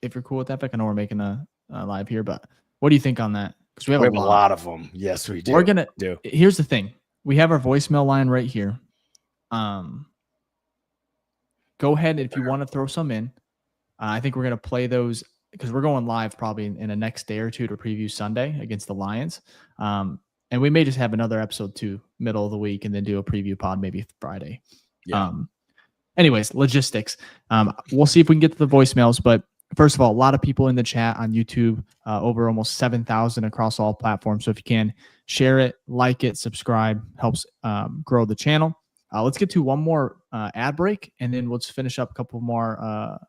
If you're cool with that, Beck. I know we're making a live here, but what do you think on that? Because we have a lot of them. Yes, we do. We're gonna do. Here's the thing. We have our voicemail line right here. go ahead if you want to throw some in. I think we're going to play those because we're going live probably in the next day or two to preview Sunday against the Lions. And we may just have another episode too, middle of the week, and then do a preview pod maybe Friday. Yeah. Anyways, logistics. We'll see if we can get to the voicemails. But first of all, a lot of people in the chat on YouTube, over almost 7,000 across all platforms. So if you can share it, like it, subscribe, helps grow the channel. Let's get to one more ad break, and then we'll just finish up a couple more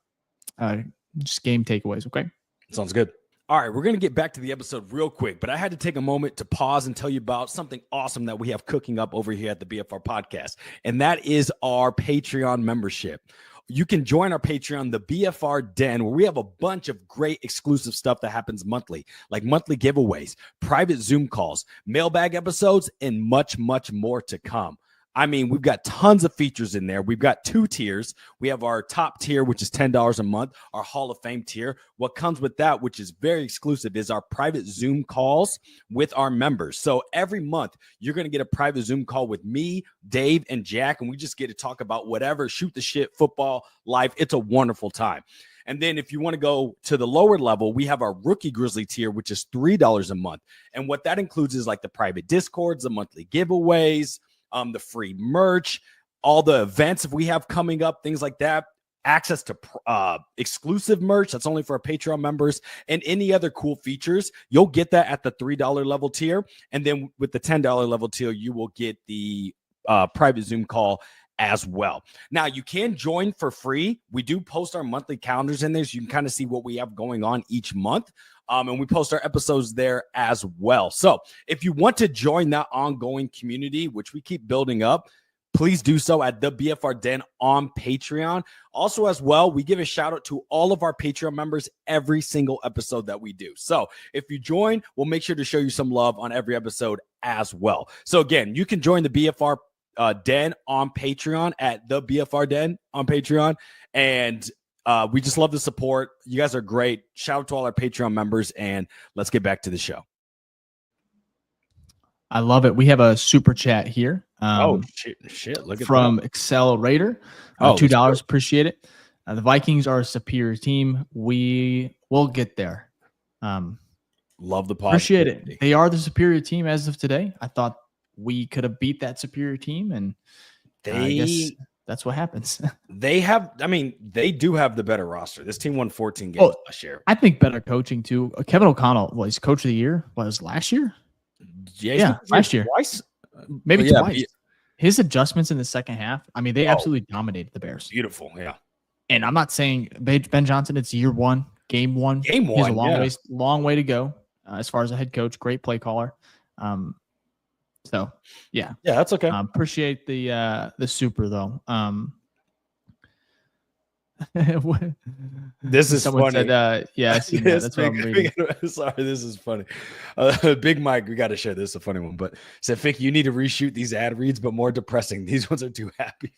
just game takeaways. Okay. Sounds good. All right, we're going to get back to the episode real quick, but I had to take a moment to pause and tell you about something awesome that we have cooking up over here at the BFR podcast, and that is our Patreon membership. You can join our Patreon, the BFR Den, where we have a bunch of great exclusive stuff that happens monthly, like monthly giveaways, private Zoom calls, mailbag episodes, and much, much more to come. I mean, we've got tons of features in there. We've got 2 tiers. We have our top tier, which is $10 a month, our Hall of Fame tier. What comes with that, which is very exclusive, is our private Zoom calls with our members. So every month, you're going to get a private Zoom call with me, Dave, and Jack, and we just get to talk about whatever, shoot the shit, football, life. It's a wonderful time. And then if you want to go to the lower level, we have our Rookie Grizzly tier, which is $3 a month. And what that includes is like the private Discords, the monthly giveaways, the free merch, all the events we have coming up, things like that, access to exclusive merch that's only for our Patreon members, and any other cool features. You'll get that at the $3 level tier. And then with the $10 level tier, you will get the private Zoom call as well. Now, you can join for free. We do post our monthly calendars in there, so you can kind of see what we have going on each month. And we post our episodes there as well. So if you want to join that ongoing community, which we keep building up, please do so at the BFR Den on Patreon. Also, as well, we give a shout out to all of our Patreon members every single episode that we do. So if you join, we'll make sure to show you some love on every episode as well. So again, you can join the BFR Den on Patreon at the BFR Den on Patreon. And we just love the support. You guys are great. Shout out to all our Patreon members, and let's get back to the show. I love it. We have a super chat here. Shit! Look at from that. Accelerator. $2. Appreciate it. The Vikings are a superior team. We will get there. Love the podcast. Appreciate it. They are the superior team as of today. I thought we could have beat that superior team, and I guess that's what happens. They do have the better roster. This team won 14 games last year. I think better coaching too. Kevin O'Connell was coach of the year. Was last year? Yeah, last year. Twice? Maybe twice. His adjustments in the second half. I mean, they absolutely dominated the Bears. Beautiful, yeah. And I'm not saying Ben Johnson. It's year 1, game one. He has a long way to go as far as a head coach. Great play caller. So yeah, that's okay. Appreciate the super though. This is someone funny. Said, yeah, I see that. That's what I'm reading. Sorry, this is funny. Big Mike, we got to share this. A funny one, but said, "Fick, you need to reshoot these ad reads, but more depressing. These ones are too happy."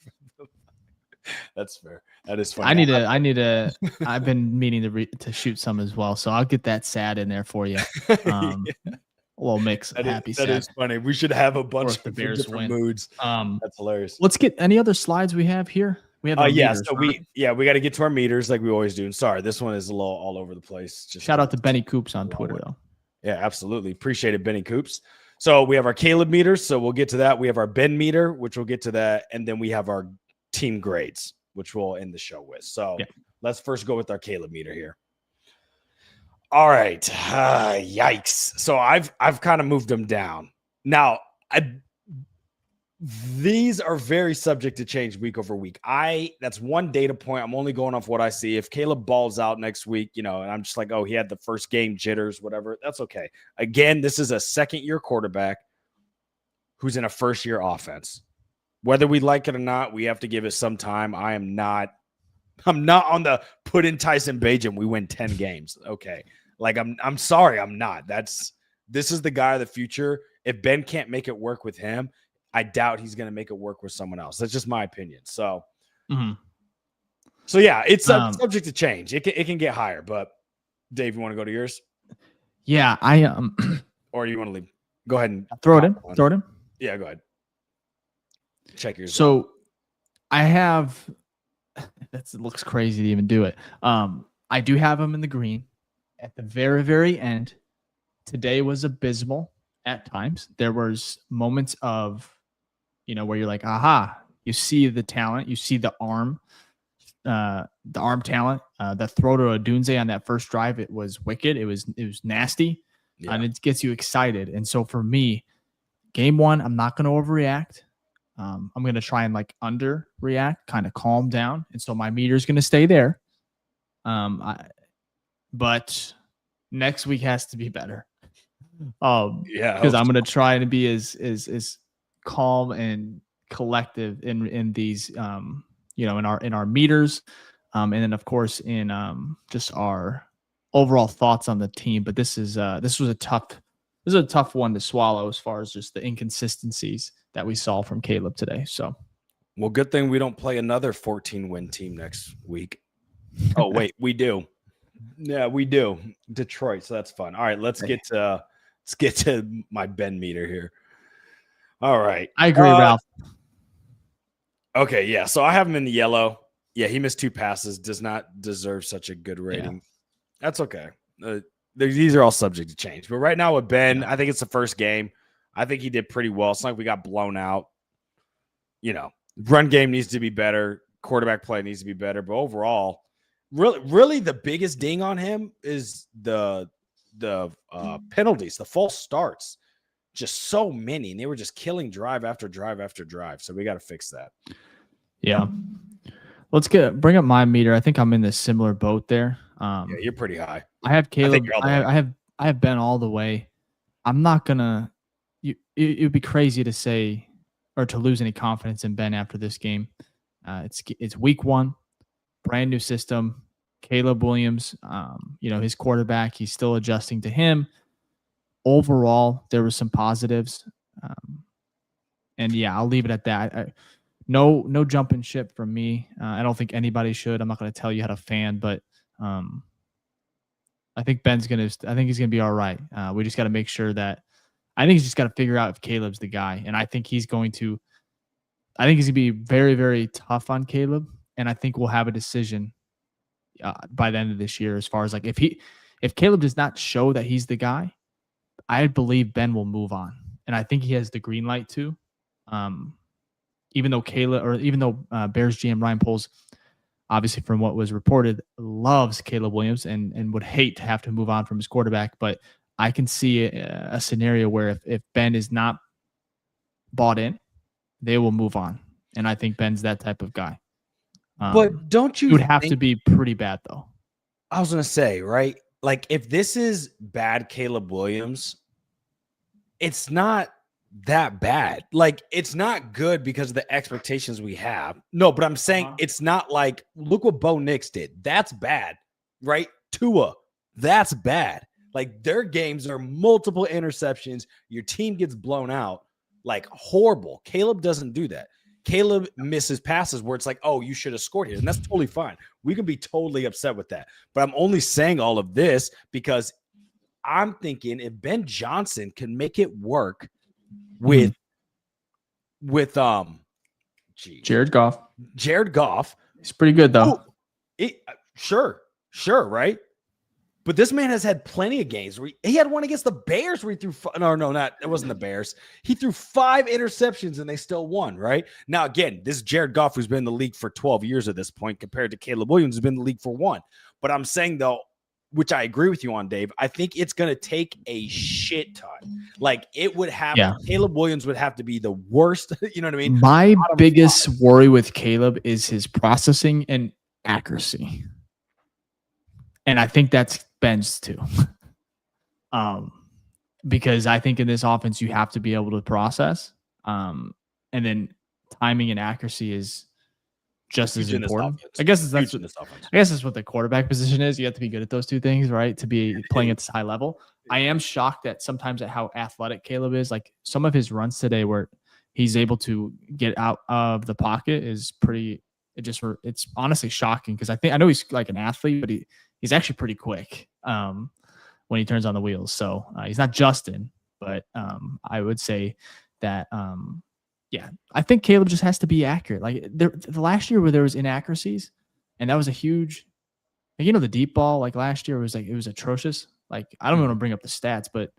That's fair. That is funny. I need to. I've been meaning to shoot some as well, so I'll get that sad in there for you. A little mix of happy. That is funny. We should have a bunch of Bears different moods. That's hilarious. Let's get any other slides we have here. We have meters, so we got to get to our meters like we always do. And sorry, this one is a little all over the place. Just shout out to Benny Coops on Twitter though. Yeah, absolutely. Appreciate it, Benny Coops. So we have our Caleb meters, so we'll get to that. We have our Ben meter, which we'll get to that, and then we have our team grades, which we'll end the show with. So let's first go with our Caleb meter here. All right. Yikes. So I've kind of moved them down. Now, these are very subject to change week over week. That's one data point. I'm only going off what I see. If Caleb balls out next week, and I'm just like, oh, he had the first game jitters, whatever. That's okay. Again, this is a second-year quarterback who's in a first-year offense. Whether we like it or not, we have to give it some time. I'm not on the put in Tyson Bagent. We win 10 games. Okay. Like I'm sorry. I'm not. This is the guy of the future. If Ben can't make it work with him, I doubt he's going to make it work with someone else. That's just my opinion. So, So yeah, it's subject to change. It can get higher, but Dave, you want to go to yours? Yeah, or do you want to leave? Go ahead and throw it in. Throw it in. Yeah, go ahead. Check yours. So I have it looks crazy to even do it. I do have him in the green at the very, very end. Today was abysmal at times. There was moments of, where you're like, aha, you see the talent, you see the arm talent. That throw to Odunze on that first drive, it was wicked. It was nasty, and it gets you excited. And so for me, game one, I'm not going to overreact. I'm going to try and underreact, kind of calm down. And so my meter is going to stay there. But next week has to be better. Because I'm going to try to be as calm and collective in these, in our meters. And then of course in just our overall thoughts on the team. But this was a tough one to swallow as far as just the inconsistencies that we saw from Caleb today. So, well, good thing we don't play another 14-win team next week. Oh, wait, we do. Yeah, we do. Detroit. So that's fun. All right, let's get to my Ben meter here. All right. I agree, Ralph. Okay, yeah. So I have him in the yellow. Yeah, he missed 2 passes. Does not deserve such a good rating. Yeah. That's okay. These are all subject to change. But right now with Ben, I think it's the first game. I think he did pretty well. It's not like we got blown out. Run game needs to be better. Quarterback play needs to be better. But overall, really the biggest ding on him is the penalties, the false starts. Just so many. And they were just killing drive after drive after drive. So we got to fix that. Yeah. Let's bring up my meter. I think I'm in this similar boat there. Yeah, you're pretty high. I have Caleb. I have Ben all the way. I'm not gonna. It would be crazy to say or to lose any confidence in Ben after this game. It's week 1, brand new system. Caleb Williams, his quarterback. He's still adjusting to him. Overall, there were some positives, and yeah, I'll leave it at that. No jumping ship from me. I don't think anybody should. I'm not going to tell you how to fan, but I think he's gonna be all right. We just got to make sure that. I think he's just got to figure out if Caleb's the guy, and I think he's going to be very, very tough on Caleb, and I think we'll have a decision by the end of this year as far as if Caleb does not show that he's the guy, I believe Ben will move on, and I think he has the green light too. Even though Bears GM Ryan Poles, obviously from what was reported, loves Caleb Williams and would hate to have to move on from his quarterback, but I can see a scenario where if Ben is not bought in, they will move on, and I think Ben's that type of guy. But don't you? It would have to be pretty bad, though. I was gonna say, right? Like, if this is bad Caleb Williams, it's not that bad. Like, it's not good because of the expectations we have. No, but I'm saying it's not like, look what Bo Nix did. That's bad, right? Tua, that's bad. Like, their games are multiple interceptions. Your team gets blown out. Like, horrible. Caleb doesn't do that. Caleb misses passes where it's like, oh, you should have scored here. And that's totally fine. We can be totally upset with that. But I'm only saying all of this because I'm thinking if Ben Johnson can make it work with Jared Goff. He's pretty good, though. Sure, right? But this man has had plenty of games where he had one against the Bears where he threw it wasn't the Bears. He threw 5 interceptions and they still won, right? Now, again, this is Jared Goff, who's been in the league for 12 years at this point, compared to Caleb Williams, who's been in the league for 1. But I'm saying, though, which I agree with you on, Dave, I think it's going to take a shit ton. Like, it would have Caleb Williams would have to be the worst. You know what I mean? My biggest worry with Caleb is his processing and accuracy. And I think that's Ben's too. Because I think in this offense, you have to be able to process. And then timing and accuracy is just as important. I guess that's what the quarterback position is. You have to be good at those 2 things, right? To be playing at this high level. I am shocked at sometimes at how athletic Caleb is. Like, some of his runs today where he's able to get out of the pocket is pretty. It's honestly shocking because I know he's like an athlete, but he's actually pretty quick when he turns on the wheels. So he's not Justin, but I would say that I think Caleb just has to be accurate. Like, the last year where there was inaccuracies, And that was a huge, like, the deep ball, like last year was it was atrocious. Like, I don't want to bring up the stats, but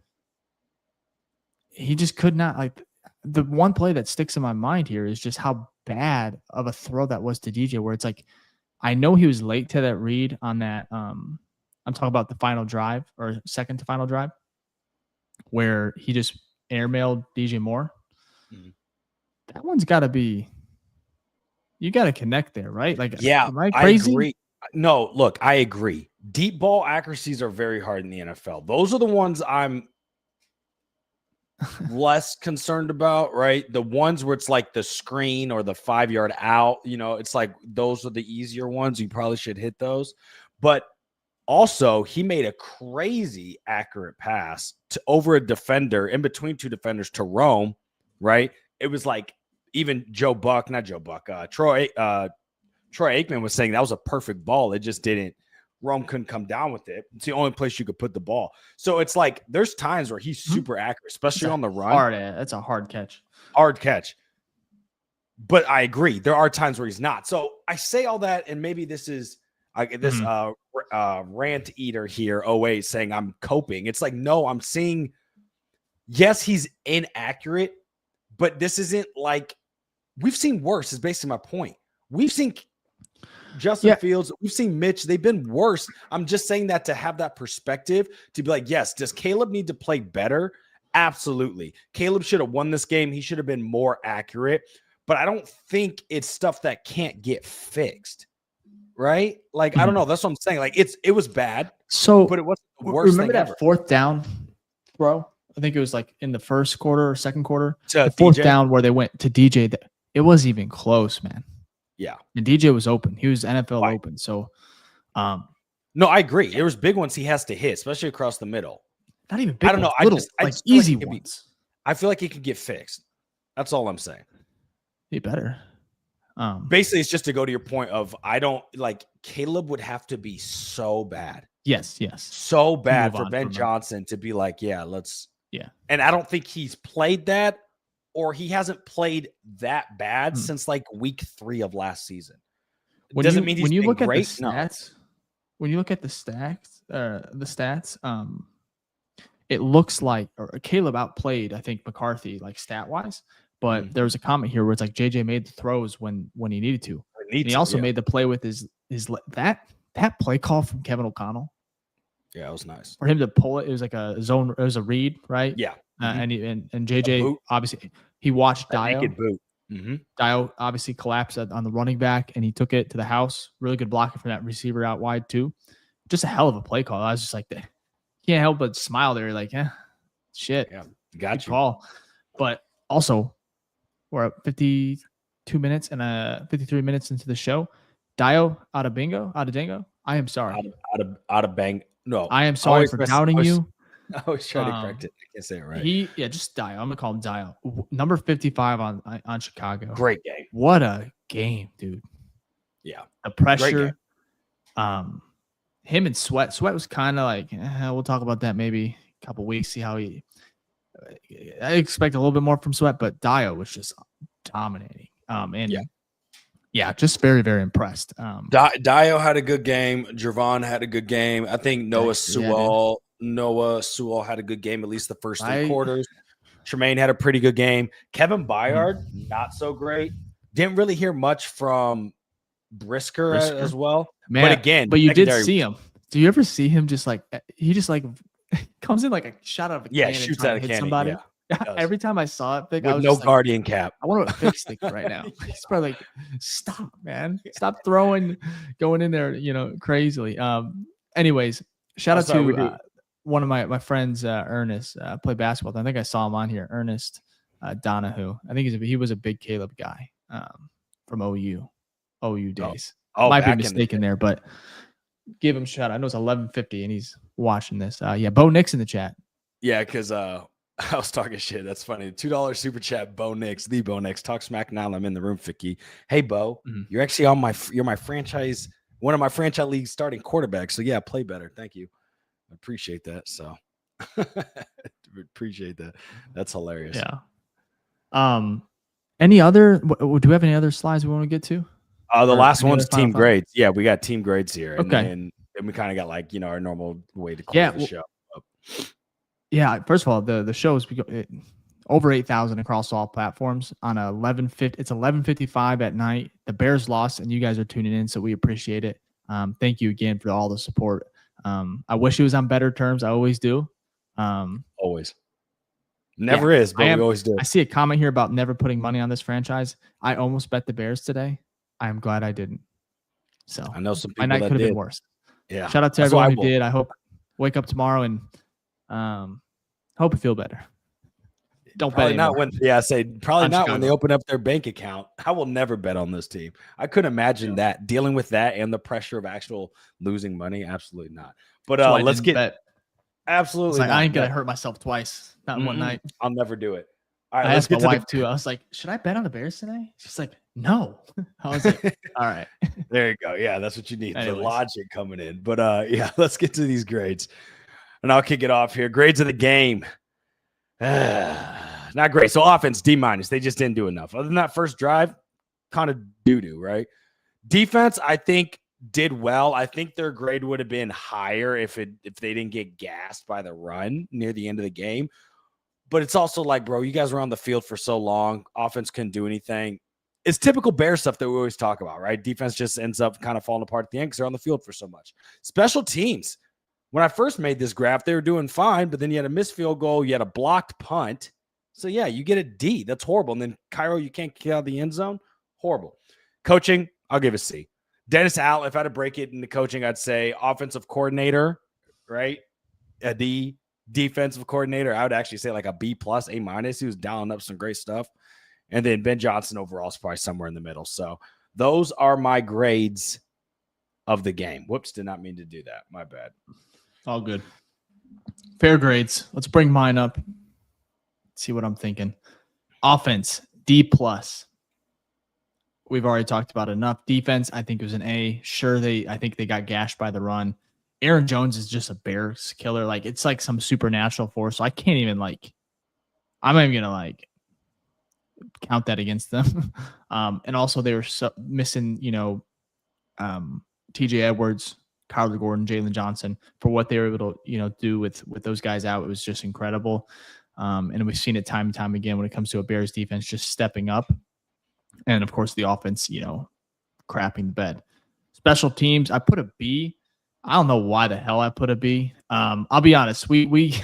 he just could not, like, the one play that sticks in my mind here is just how bad of a throw that was to DJ, where it's like, I know he was late to that read on that. I'm talking about the final drive or second to final drive where he just airmailed DJ Moore. That one's got to be, you got to connect there, right? Like, yeah, am I crazy? I agree. No, look, I agree. Deep ball accuracies are very hard in the NFL. Those are the ones I'm less concerned about, right? The ones where it's like the screen or the 5-yard out, it's like those are the easier ones. You probably should hit those. But also, he made a crazy accurate pass to over a defender in between two defenders to Rome, right? It was like even Troy Aikman was saying that was a perfect ball. It just didn't. Rome couldn't come down with it. It's the only place you could put the ball. So it's like there's times where he's super accurate, especially on the run. That's a hard catch. Hard catch. But I agree. There are times where he's not. So I say all that, and maybe this is rant eater here, 08, saying I'm coping. It's like, no, I'm seeing, yes, he's inaccurate, but this isn't like, we've seen worse is basically my point. We've seen Justin Fields, we've seen Mitch, they've been worse. I'm just saying that to have that perspective, to be like, yes, does Caleb need to play better? Absolutely. Caleb should have won this game. He should have been more accurate, but I don't think it's stuff that can't get fixed. Right? Like, I don't know. That's what I'm saying. Like, it was bad. So, but it wasn't the worst remember thing that ever. Fourth down throw? I think it was like in the first quarter or second quarter. To the fourth DJ? Down where they went to DJ. It wasn't even close, man. Yeah. And DJ was open. He was NFL Right. open. So, no, I agree. There was big ones he has to hit, especially across the middle. Not even big I don't know. ones, I like just feel easy like ones. I feel like it could get fixed. That's all I'm saying. Be better. Basically, it's just to go to your point of, I don't like, Caleb would have to be so bad. Yes. So bad for Ben Johnson to be like, let's. Yeah. And I don't think he's played that, or he hasn't played that bad since like week 3 of last season. Doesn't mean he's when you look great. At the stats, when you look at the stats, it looks like Caleb outplayed, I think, McCarthy, like stat wise. But there was a comment here where it's like JJ made the throws when he needed to. He also made the play with his that play call from Kevin O'Connell. Yeah, it was nice for him to pull it. It was like a zone. It was a read, right? Yeah. And JJ obviously he watched Dio. Naked boot. Dio obviously collapsed on the running back, and he took it to the house. Really good blocking from that receiver out wide too. Just a hell of a play call. I was just like, can't help but smile there. Like, shit. Yeah, got you. Call. But also, we're at 52 minutes and 53 minutes into the show. Dio out of dingo. I am sorry. Out of bang. No, I am sorry for doubting you. I was trying to correct it. I can't say it right. Just Dio. I'm gonna call him Dio. Number 55 on Chicago. Great game. What a game, dude. Yeah. The pressure. Him and Sweat. Sweat was kind of like, we'll talk about that maybe a couple weeks. See how I expect a little bit more from Sweat, but Dio was just dominating. Just very, very impressed. Dio had a good game. Javon had a good game. I think Noah Sewell had a good game, at least the first 3 quarters. Tremaine had a pretty good game. Kevin Byard, not so great. Didn't really hear much from Brisker. As well. Man, but you did see him. Do you ever see him just like, he just like comes in like a shot out of a cannon, shoots out of a cannon. Somebody. Every time I saw it, Vic, with I was no just guardian cap. I want to fix stick right now. He's probably like, stop, man. Stop throwing, going in there, crazily. Anyways, shout out to one of my friends, Ernest, play basketball. I think I saw him on here, Ernest Donahue. I think he was a big Caleb guy from OU days. Might be mistaken there, but give him a shout out. I know it's 11:50 and he's watching this. Bo Nix in the chat. Yeah, because I was talking shit. That's funny. $2 super chat. Bo Nix, the Bo Nix. Talk smack now. I'm in the room, Ficky. Hey, Bo, you're actually you're my franchise, one of my franchise league starting quarterbacks. So yeah, play better. Thank you. I appreciate that. So appreciate that. That's hilarious. Yeah. Any other? Do we have any other slides we want to get to? The Or last any one's other final team thought? grades. Yeah, we got team grades here. And Okay. then we kind of got like, our normal way to close Yeah. the Well, show. yeah. First of all, the show is over 8,000 across all platforms on 11:50. It's 11:55 at night. The Bears lost, and you guys are tuning in, so we appreciate it. Thank you again for all the support. I wish it was on better terms. I always do. Always. Never is, but we always do. I see a comment here about never putting money on this franchise. I almost bet the Bears today. I am glad I didn't. So I know some people my night that could have did. been worse. Yeah. Shout out to That's what everyone I who did. I hope wake up tomorrow and hope you feel better. Don't Probably bet not anymore. probably On not Chicago. when they open up their bank account. I will never bet on this team. I couldn't imagine that, dealing with that and the pressure of actual losing money. Absolutely not. But That's why I let's didn't get bet. absolutely. It's like not. I ain't gonna hurt myself twice. Not in one night. I'll never do it. All right, I let's asked my get to wife too. I was like, "Should I bet on the Bears today?" She's like, "No." I was like, "All right." There you go. Yeah, that's what you need. Anyways. The logic coming in. But yeah, let's get to these grades. And I'll kick it off here. Grades of the game. Not great. So offense, D-. They just didn't do enough. Other than that first drive, kind of doo-doo, right? Defense, I think, did well. I think their grade would have been higher if they didn't get gassed by the run near the end of the game. But it's also like, bro, you guys were on the field for so long. Offense couldn't do anything. It's typical Bear stuff that we always talk about, right? Defense just ends up kind of falling apart at the end because they're on the field for so much. Special teams. When I first made this graph, they were doing fine, but then you had a missed field goal. You had a blocked punt. So, yeah, you get a D. That's horrible. And then, Cairo, you can't kick out of the end zone. Horrible. Coaching, I'll give a C. Dennis Allen, if I had to break it into coaching, I'd say offensive coordinator, right? A D. Defensive coordinator, I would actually say like a B+, A-. He was dialing up some great stuff. And then Ben Johnson overall is probably somewhere in the middle. So those are my grades of the game. Whoops, did not mean to do that. My bad. All good. Fair grades. Let's bring mine up. See what I'm thinking. Offense, D+. We've already talked about enough. Defense, I think it was an A. Sure, I think they got gashed by the run. Aaron Jones is just a Bears killer. Like, it's like some supernatural force. So I can't even I'm not even gonna count that against them. And also they were missing, TJ Edwards, Kyler Gordon, Jalen Johnson, for what they were able to, do with those guys out. It was just incredible. And we've seen it time and time again when it comes to a Bears defense just stepping up. And of course the offense, crapping the bed. Special teams, I put a B. I don't know why the hell I put a B. I'll be honest. We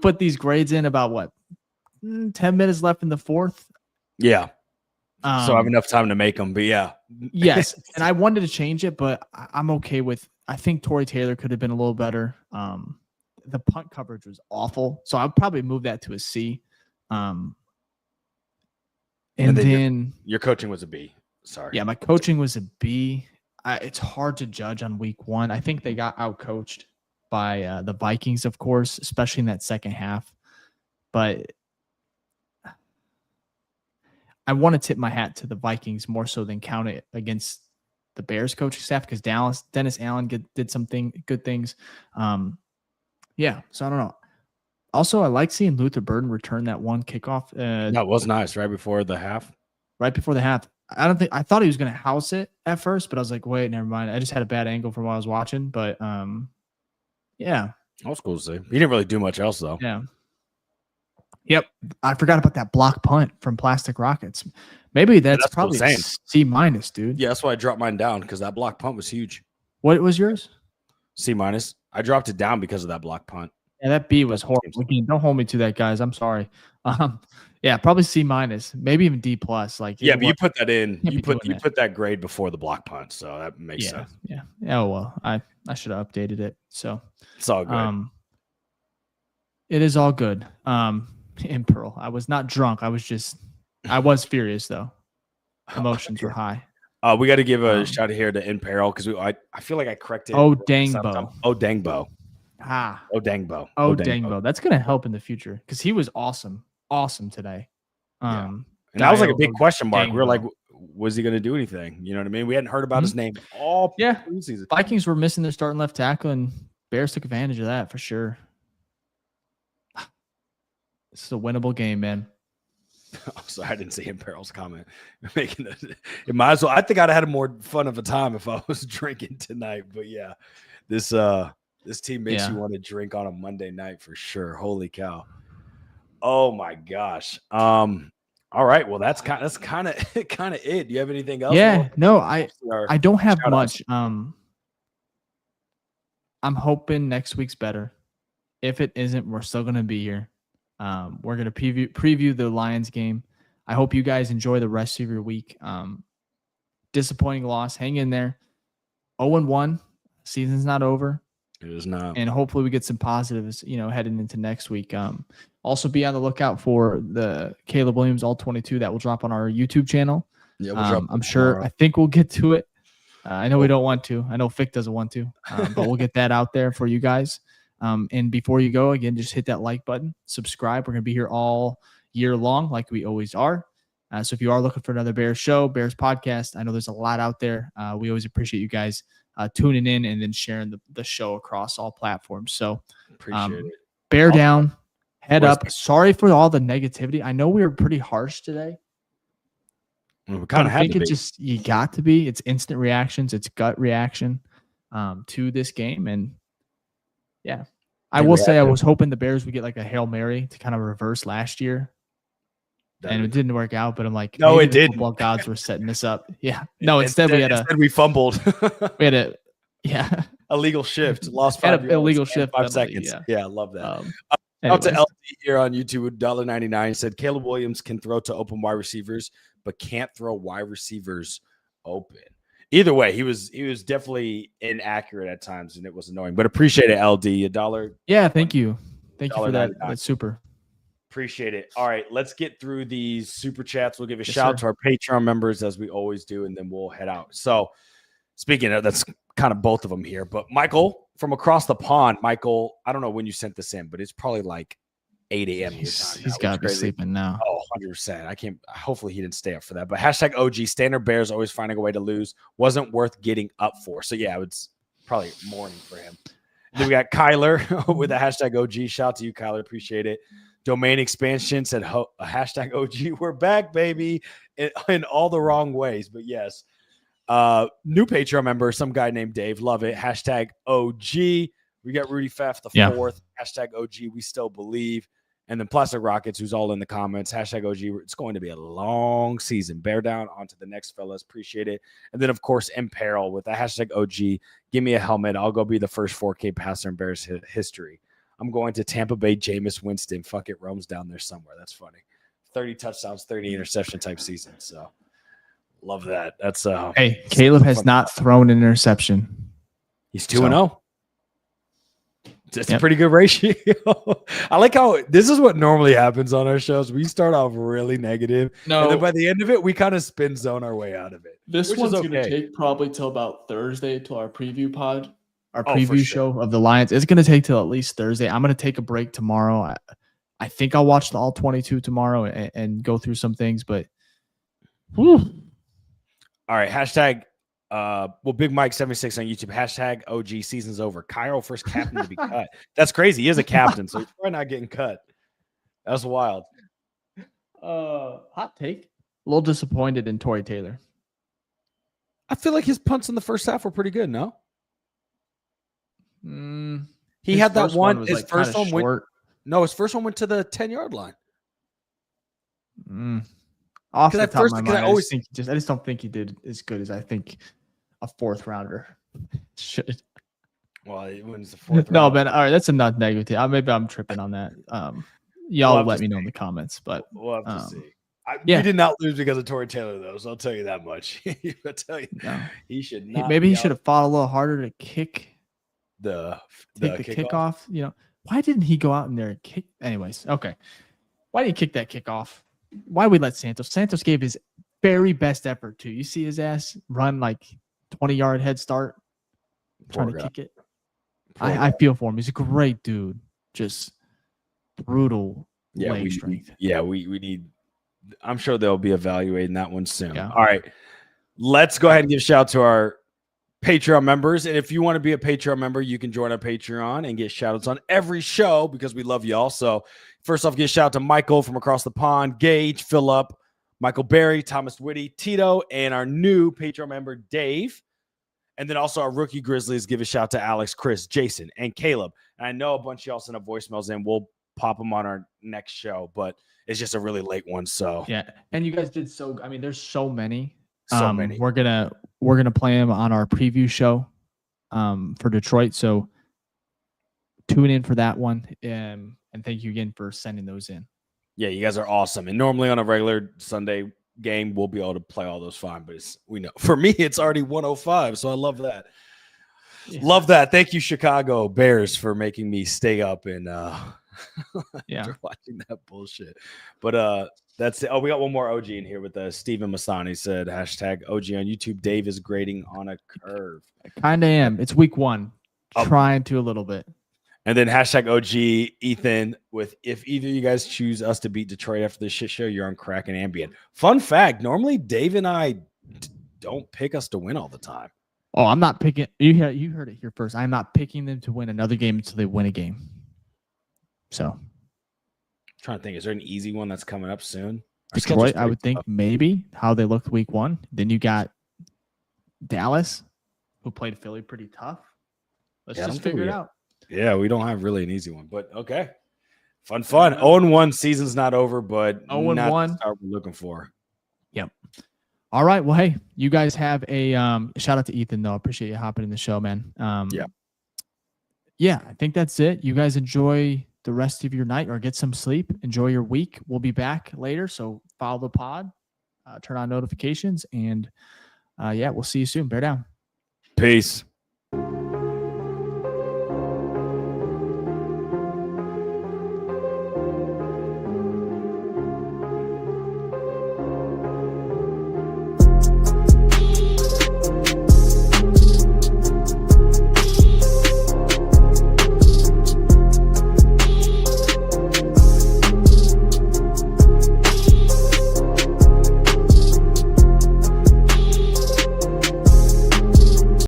put these grades in about 10 minutes left in the fourth. Yeah. So I have enough time to make them, but yeah. Yes. And I wanted to change it, but I'm okay with, I think Torrey Taylor could have been a little better. The punt coverage was awful. So I'll probably move that to a C. And then your coaching was a B. Sorry. Yeah, my coaching was a B. It's hard to judge on week one. I think they got outcoached by the Vikings, of course, especially in that second half. But I want to tip my hat to the Vikings more so than count it against the Bears coaching staff because Dennis Allen did some good things. Yeah, so I don't know. Also, I like seeing Luther Burden return that one kickoff. That was nice right before the half. Right before the half. I thought he was going to house it at first, but I was like, wait, never mind. I just had a bad angle from what I was watching, but yeah. That was cool to see. He didn't really do much else though. Yeah. Yep. I forgot about that block punt from Plastic Rockets. Maybe that's probably C-, dude. Yeah, that's why I dropped mine down because that block punt was huge. What was yours? C-. I dropped it down because of that block punt. Yeah, that B was horrible. Again, don't hold me to that, guys. I'm sorry. Yeah, probably C-, maybe even D+. But you put that in. You put that grade before the block punt, so that makes sense. Yeah. Oh well, I should have updated it. So it's all good. It is all good. In Pearl, I was not drunk. I was furious though. Emotions were high. We got to give a shout out here to In Peril because I feel like I corrected. Oh Dangbo. Oh Dangbo. Oh Dangbo. Oh Dangbo. That's gonna help in the future because he was awesome today. And that was like a big question mark. Dangbo. We were like, was he going to do anything? You know what I mean? We hadn't heard about his name all season. Vikings were missing their starting left tackle, and Bears took advantage of that for sure. This is a winnable game, man. I'm sorry, I didn't see Imperil's comment. Making it might as well. I think I'd have had more fun of a time if I was drinking tonight. But yeah, this team makes you want to drink on a Monday night for sure. Holy cow! Oh my gosh. All right. Well, that's kind of it. Do you have anything else? Yeah. No, I don't have much. I'm hoping next week's better. If it isn't, we're still gonna be here. We're gonna preview the Lions game. I hope you guys enjoy the rest of your week. Disappointing loss. Hang in there. 0-1. Season's not over. It is not. And hopefully we get some positives, heading into next week. Also be on the lookout for the Caleb Williams All 22 that will drop on our YouTube channel. Yeah, I'm sure. I think we'll get to it. I know we don't want to. I know Fick doesn't want to, but we'll get that out there for you guys. And before you go, again, just hit that like button, subscribe. We're going to be here all year long like we always are. So if you are looking for another Bears show, Bears podcast, I know there's a lot out there. We always appreciate you guys tuning in and then sharing the show across all platforms. So appreciate it. Bear down, head up. Sorry for all the negativity. I know we were pretty harsh today. We kind of had to be. You got to be. It's instant reactions. It's gut reaction to this game. And yeah, I will say I was hoping the Bears would get like a Hail Mary to kind of reverse last year. And it didn't work out, but I'm like, no, it didn't. Football gods were setting this up. Yeah. No, instead we fumbled. We had illegal shift. Lost 5 yards. Illegal shift. 5 seconds. Yeah, I love that. Out to LD here on YouTube with $1.99 said Caleb Williams can throw to open wide receivers, but can't throw wide receivers open. Either way, he was definitely inaccurate at times, and it was annoying. But appreciate it, LD. $1. Yeah, thank you. Thank you for that. That's super. Appreciate it. All right, let's get through these super chats. We'll give a shout out to our Patreon members as we always do, and then we'll head out. So, speaking of, that's kind of both of them here. But Michael from across the pond, Michael, I don't know when you sent this in, but it's probably like 8 a.m. your time. He's got to be sleeping now. Oh, 100%. I can't. Hopefully, he didn't stay up for that. But hashtag OG standard Bears always finding a way to lose. Wasn't worth getting up for. So yeah, it's probably morning for him. Then we got Kyler with a hashtag OG. Shout out to you, Kyler. Appreciate it. Domain expansion said a hashtag OG. We're back, baby, in all the wrong ways. But yes, new Patreon member, some guy named Dave. Love it. Hashtag OG. We got Rudy Pfaff the fourth. Hashtag OG. We still believe. And then Plastic Rockets, who's all in the comments. Hashtag OG. It's going to be a long season. Bear down. On to the next, fellas. Appreciate it. And then, of course, Imperil with the hashtag OG. Give me a helmet. I'll go be the first 4K passer in Bears history. I'm going to Tampa Bay, Jameis Winston. Fuck it, roams down there somewhere. That's funny. 30 touchdowns, 30 interception type season. So love that. That's hey, Caleb has not thrown an interception. He's 2-0. It's a pretty good ratio. I like how this is what normally happens on our shows. We start off really negative. No, and then by the end of it, we kind of spin zone our way out of it. This one's going to take probably till about Thursday till our preview pod. Our preview show of the Lions. It's going to take till at least Thursday. I'm going to take a break tomorrow. I think I'll watch the All 22 tomorrow and go through some things, but all right. Hashtag Big Mike 76 on YouTube. Hashtag OG season's over. Kyle first captain to be cut. That's crazy. He is a captain, so he's probably not getting cut. That's wild. Hot take. A little disappointed in Torrey Taylor. I feel like his punts in the first half were pretty good, no? He had that one. His first one went. No, his first one went to the 10-yard line. Off the top of my mind, I just don't think he did as good as I think a fourth rounder should. Well, it was the fourth. No, man. All right, that's enough negative. Maybe I'm tripping on that. Y'all let me know in the comments, but we'll have to see. We did not lose because of Torrey Taylor, though, so I'll tell you that much. I'll tell you, he should not. Maybe he should have fought a little harder to kick. The kickoff, why didn't he go out in there and kick? Anyways, okay. Why didn't he kick that kickoff? Why we let Santos? Santos gave his very best effort too. You see his ass run like 20-yard head start, trying to kick it. I feel for him. He's a great dude. Just brutal leg strength. We need. I'm sure they'll be evaluating that one soon. Yeah. All right, let's go ahead and give a shout out to our Patreon members. And if you want to be a Patreon member, you can join our Patreon and get shout outs on every show because we love y'all. So first off, get a shout out to Michael from across the pond, Gage, Phillip, Michael Berry, Thomas Whitty, Tito, and our new Patreon member, Dave. And then also our rookie Grizzlies, give a shout out to Alex, Chris, Jason, and Caleb. And I know a bunch of y'all sent up voicemails in. We'll pop them on our next show, but it's just a really late one. So yeah. And you guys did so, I mean, there's so many. So many. We're gonna play them on our preview show for Detroit. So tune in for that one. And thank you again for sending those in. Yeah, you guys are awesome. And normally on a regular Sunday game, we'll be able to play all those fine. But we know for me, it's already 105. So I love that. Yeah. Love that. Thank you, Chicago Bears, for making me stay up and after watching that bullshit. But that's it. Oh, we got one more OG in here with Steven Masani said hashtag OG on YouTube. Dave is grading on a curve. I kind of am. It's week 1. Trying to a little bit. And then hashtag OG Ethan with if either of you guys choose us to beat Detroit after this shit show, you're on crack and Ambien. Fun fact, normally Dave and I don't pick us to win all the time. Oh, I'm not picking. You heard it here first. I'm not picking them to win another game until they win a game. So, I'm trying to think, is there an easy one that's coming up soon? Detroit, I would think maybe how they looked week 1. Then you got Dallas, who played Philly pretty tough. Let's just figure it out. Yeah, we don't have really an easy one, but okay. Fun. 0-1 season's not over, but 0-1 not the start we're looking for. Yep. All right. Well, hey, you guys have a shout out to Ethan though. I appreciate you hopping in the show, man. Yeah, I think that's it. You guys enjoy the rest of your night or get some sleep. Enjoy your week. We'll be back later, so follow the pod, turn on notifications, and we'll see you soon. Bear down. Peace.